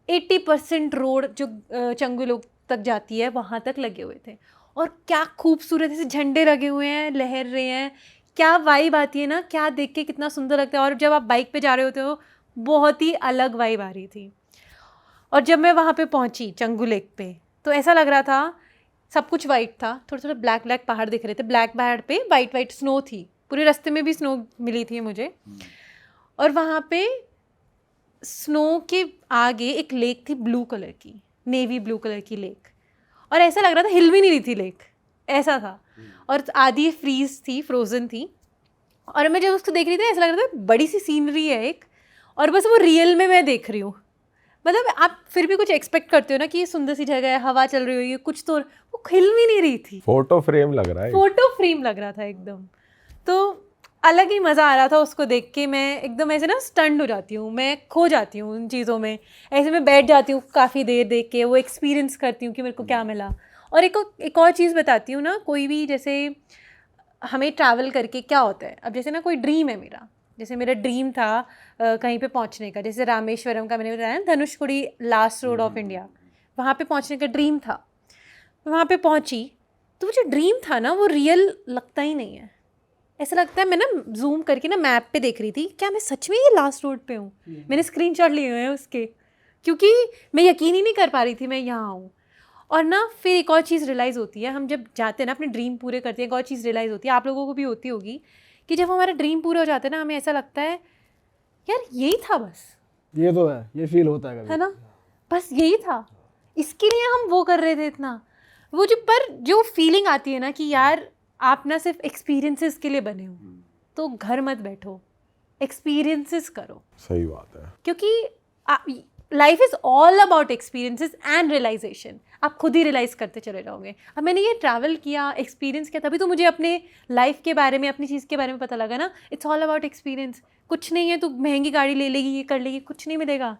80% रोड जो चंगुल तक जाती है वहाँ तक लगे हुए थे। और क्या खूबसूरत ऐसे झंडे लगे हुए हैं, लहर रहे हैं, क्या वाइब आती है ना, क्या देख के कितना सुंदर लगता है। और जब आप बाइक पे जा रहे होते हो बहुत ही अलग वाइब आ रही थी। और जब मैं वहाँ पे पहुँची चंगू लेक पे, तो ऐसा लग रहा था सब कुछ वाइट था, थोड़े थोड़े ब्लैक ब्लैक पहाड़ दिख रहे थे, ब्लैक पहाड़ पे वाइट वाइट स्नो थी, पूरे रास्ते में भी स्नो मिली थी मुझे। और वहाँ पे स्नो के आगे एक लेक थी ब्लू कलर की, नेवी ब्लू कलर की लेक, और ऐसा लग रहा था हिल भी नहीं रही थी लेक, ऐसा था। और आधी फ्रीज थी, फ्रोजन थी। और मैं जब उसको देख रही थी ऐसा लग रहा था बड़ी सी सीनरी है एक, और बस वो रियल में मैं देख रही हूँ। मतलब आप फिर भी कुछ एक्सपेक्ट करते हो ना कि ये सुंदर सी जगह है, हवा चल रही हो, ये कुछ तो, वो हिल भी नहीं रही थी। फोटो फ्रेम लग रहा है, फोटो फ्रेम लग रहा था एकदम। तो अलग ही मज़ा आ रहा था उसको देख के। मैं एकदम ऐसे ना स्टन्ड हो जाती हूँ, मैं खो जाती हूँ उन चीज़ों में, ऐसे मैं बैठ जाती हूँ काफ़ी देर देख के, वो एक्सपीरियंस करती हूँ कि मेरे को क्या मिला। और एक और चीज़ बताती हूँ ना, कोई भी जैसे हमें ट्रैवल करके क्या होता है, अब जैसे ना कोई ड्रीम है मेरा, जैसे मेरा ड्रीम था कहीं पे पहुंचने का, जैसे रामेश्वरम का मैंने बताया ना, Dhanushkodi last road of India, वहाँ पे पहुंचने का ड्रीम था। वहाँ पे पहुंची तो वो जो ड्रीम था ना वो रियल लगता ही नहीं है। ऐसा लगता है, मैं ना जूम करके ना मैप पे देख रही थी, क्या मैं सच में ये लास्ट रोड पे हूँ। मैंने स्क्रीनशॉट लिए हुए हैं उसके, क्योंकि मैं यकीन ही नहीं कर पा रही थी मैं यहाँ हूँ। और ना फिर एक और चीज़ रियलाइज़ होती है, हम जब जाते हैं ना अपने ड्रीम पूरे करते हैं, एक और चीज़ रियलाइज़ होती है, आप लोगों को भी होती होगी, कि जब हमारा ड्रीम पूरे हो जाते हैं ना, हमें ऐसा लगता है यार यही था बस। ये तो है, ये फील होता है कभी, है ना, बस यही था, इसके लिए हम वो कर रहे थे इतना। वो जो फीलिंग आती है ना कि यार आप ना सिर्फ एक्सपीरियंसेस के लिए बने हो, तो घर मत बैठो, एक्सपीरियंसेस करो। सही बात है, क्योंकि life is all about experiences and realisation. आप खुद ही रियलाइज़ करते चले जाओगे। अब मैंने ये ट्रैवल किया, एक्सपीरियंस किया, तभी तो मुझे अपने लाइफ के बारे में, अपनी चीज़ के बारे में पता लगा ना। It's all about experience. कुछ नहीं है तो महंगी गाड़ी ले लेगी, ये कर लेगी, कुछ नहीं मिलेगा।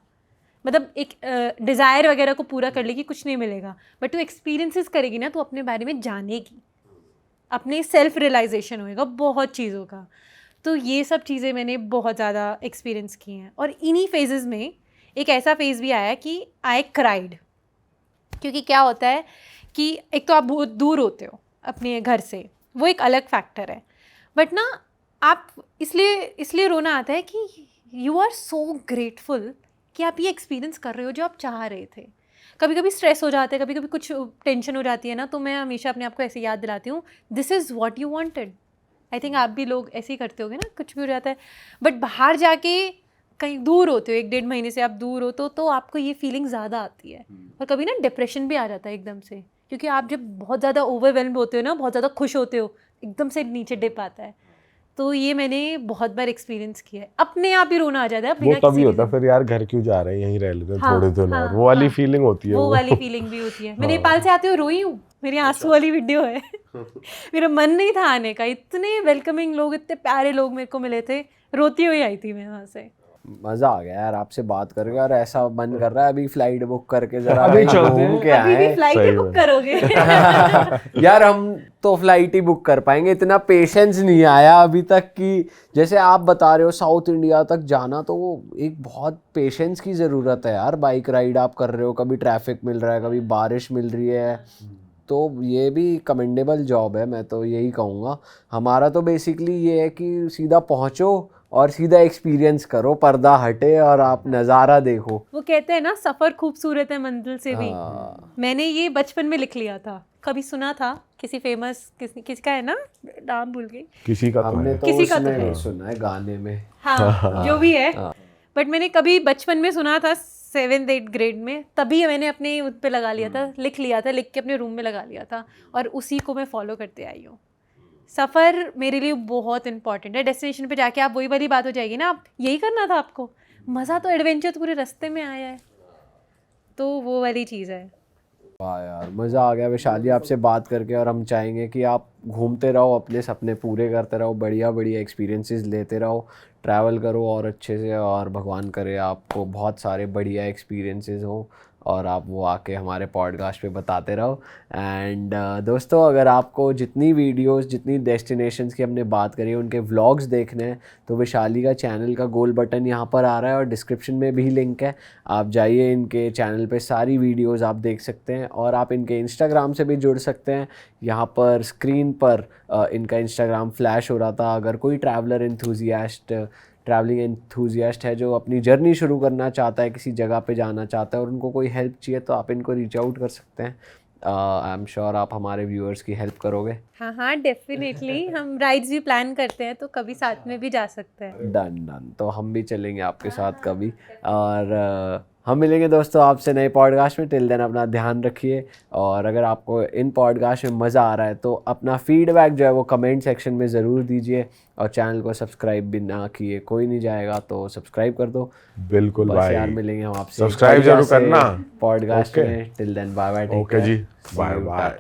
मतलब एक डिज़ायर वगैरह को पूरा कर लेगी, कुछ नहीं मिलेगा। बट तू एक्सपीरियंसेस करेगी ना, तो अपने बारे में जानेगी, अपने सेल्फ रियलाइजेशन होएगा बहुत चीज़ों का। तो ये सब चीज़ें मैंने बहुत ज़्यादा एक्सपीरियंस की हैं। और इन्हीं फेजेज़ में एक ऐसा फेज़ भी आया कि आई क्राइड। क्योंकि क्या होता है कि एक तो आप बहुत दूर होते हो अपने घर से, वो एक अलग फैक्टर है। बट ना आप इसलिए रोना आता है कि यू आर सो ग्रेटफुल कि आप ये एक्सपीरियंस कर रहे हो जो आप चाह रहे थे। कभी कभी स्ट्रेस हो जाता है, कभी कभी कुछ टेंशन हो जाती है ना, तो मैं हमेशा अपने आप को ऐसे याद दिलाती हूँ, this is what you wanted. I think आप भी लोग ऐसे ही करते होगे ना, कुछ भी हो जाता है। बट बाहर जाके कहीं दूर होते हो, 1-1.5 महीने से आप दूर हो, तो आपको ये फीलिंग ज़्यादा आती है। और कभी ना डिप्रेशन भी आ जाता है एकदम से, क्योंकि आप जब बहुत ज़्यादा ओवरवेल्म होते हो ना, बहुत ज़्यादा खुश होते हो, एकदम से नीचे डिप आता है। तो ये मैंने बहुत बार एक्सपीरियंस किया है, अपने आप ही रोना आ जाता है। वो तभी होता है फिर यार घर क्यों जा रहे हैं, यहीं रह लेते हैं थोड़े दिन और, वो वाली फीलिंग होती है। वो वाली फीलिंग भी होती है। मैं नेपाल से आते हुए रोई हूँ, मेरी आंसू वाली वीडियो है। मेरा मन नहीं था आने का, इतने वेलकमिंग लोग, इतने प्यारे लोग मेरे को मिले थे, रोती हुई आई थी मैं वहाँ से। मजा आ गया यार आपसे बात करके, और ऐसा मन कर रहा है अभी फ्लाइट बुक करके जरा अभी चलते हैं। घूम के अभी भी आए। फ्लाइट ही बुक करोगे? यार हम तो फ्लाइट ही बुक कर पाएंगे, इतना पेशेंस नहीं आया अभी तक कि जैसे आप बता रहे हो साउथ इंडिया तक जाना, तो वो एक बहुत पेशेंस की ज़रूरत है यार। बाइक राइड आप कर रहे हो, कभी ट्रैफिक मिल रहा है, कभी बारिश मिल रही है, तो ये भी कमेंडेबल जॉब है, मैं तो यही कहूँगा। हमारा तो बेसिकली ये है कि सीधा पहुँचो और सीधा एक्सपीरियंस करो, पर्दा हटे और आप नज़ारा देखो। वो कहते हैं ना, सफ़र खूबसूरत है मंजिल से भी। मैंने ये बचपन में लिख लिया था, कभी सुना था किसी फेमस, किसी का है ना, नाम भूल गई, किसी का हमने तो किसी का तो उसमें है। सुना है गाने में। हाँ जो भी है। बट मैंने कभी बचपन में सुना था 7th-8th ग्रेड में, तभी मैंने अपने उस पे लगा लिया था, लिख लिया था, लिख के अपने रूम में लगा लिया था, और उसी को मैं फॉलो करते आई हूँ। सफ़र मेरे लिए बहुत इंपॉर्टेंट है। डेस्टिनेशन पे जाके आप वही वाली बात हो जाएगी ना, आप यही करना था आपको, मज़ा तो एडवेंचर तो पूरे रास्ते में आया है, तो वो वाली चीज़ है। वाह यार, मज़ा आ गया वैशाली आपसे बात करके। और हम चाहेंगे कि आप घूमते रहो, अपने सपने पूरे करते रहो, बढ़िया बढ़िया एक्सपीरियंसेस लेते रहो, ट्रैवल करो और अच्छे से, और भगवान करे आपको बहुत सारे बढ़िया एक्सपीरियंसेस हो और आप वो आके हमारे पॉडकास्ट पे बताते रहो। एंड दोस्तों, अगर आपको जितनी वीडियोस, जितनी डेस्टिनेशंस की हमने बात करी है उनके व्लॉग्स देखने हैं तो वैशाली का चैनल का गोल बटन यहाँ पर आ रहा है और डिस्क्रिप्शन में भी लिंक है। आप जाइए, इनके चैनल पे सारी वीडियोस आप देख सकते हैं और आप इनके इंस्टाग्राम से भी जुड़ सकते हैं। यहाँ पर स्क्रीन पर इनका इंस्टाग्राम फ्लैश हो रहा था। अगर कोई ट्रैवलिंग एंथुजियास्ट है जो अपनी जर्नी शुरू करना चाहता है, किसी जगह पे जाना चाहता है और उनको कोई हेल्प चाहिए, तो आप इनको रीच आउट कर सकते हैं। आई एम श्योर आप हमारे व्यूअर्स की हेल्प करोगे। हाँ हाँ, डेफिनेटली। हम राइड्स भी प्लान करते हैं तो कभी साथ में भी जा सकते हैं। डन, तो हम भी चलेंगे आपके साथ कभी। और हम मिलेंगे दोस्तों आपसे नए पॉडकास्ट में। टिल देन अपना ध्यान रखिए, और अगर आपको इन पॉडकास्ट में मज़ा आ रहा है तो अपना फीडबैक जो है वो कमेंट सेक्शन में ज़रूर दीजिए, और चैनल को सब्सक्राइब भी ना किए कोई नहीं जाएगा तो सब्सक्राइब कर दो। बिल्कुल बस भाई, यार, मिलेंगे हम आपसे सब्सक्राइब जरूर करना पॉडकास्ट में। Till then bye bye, okay जी, बाय बाय।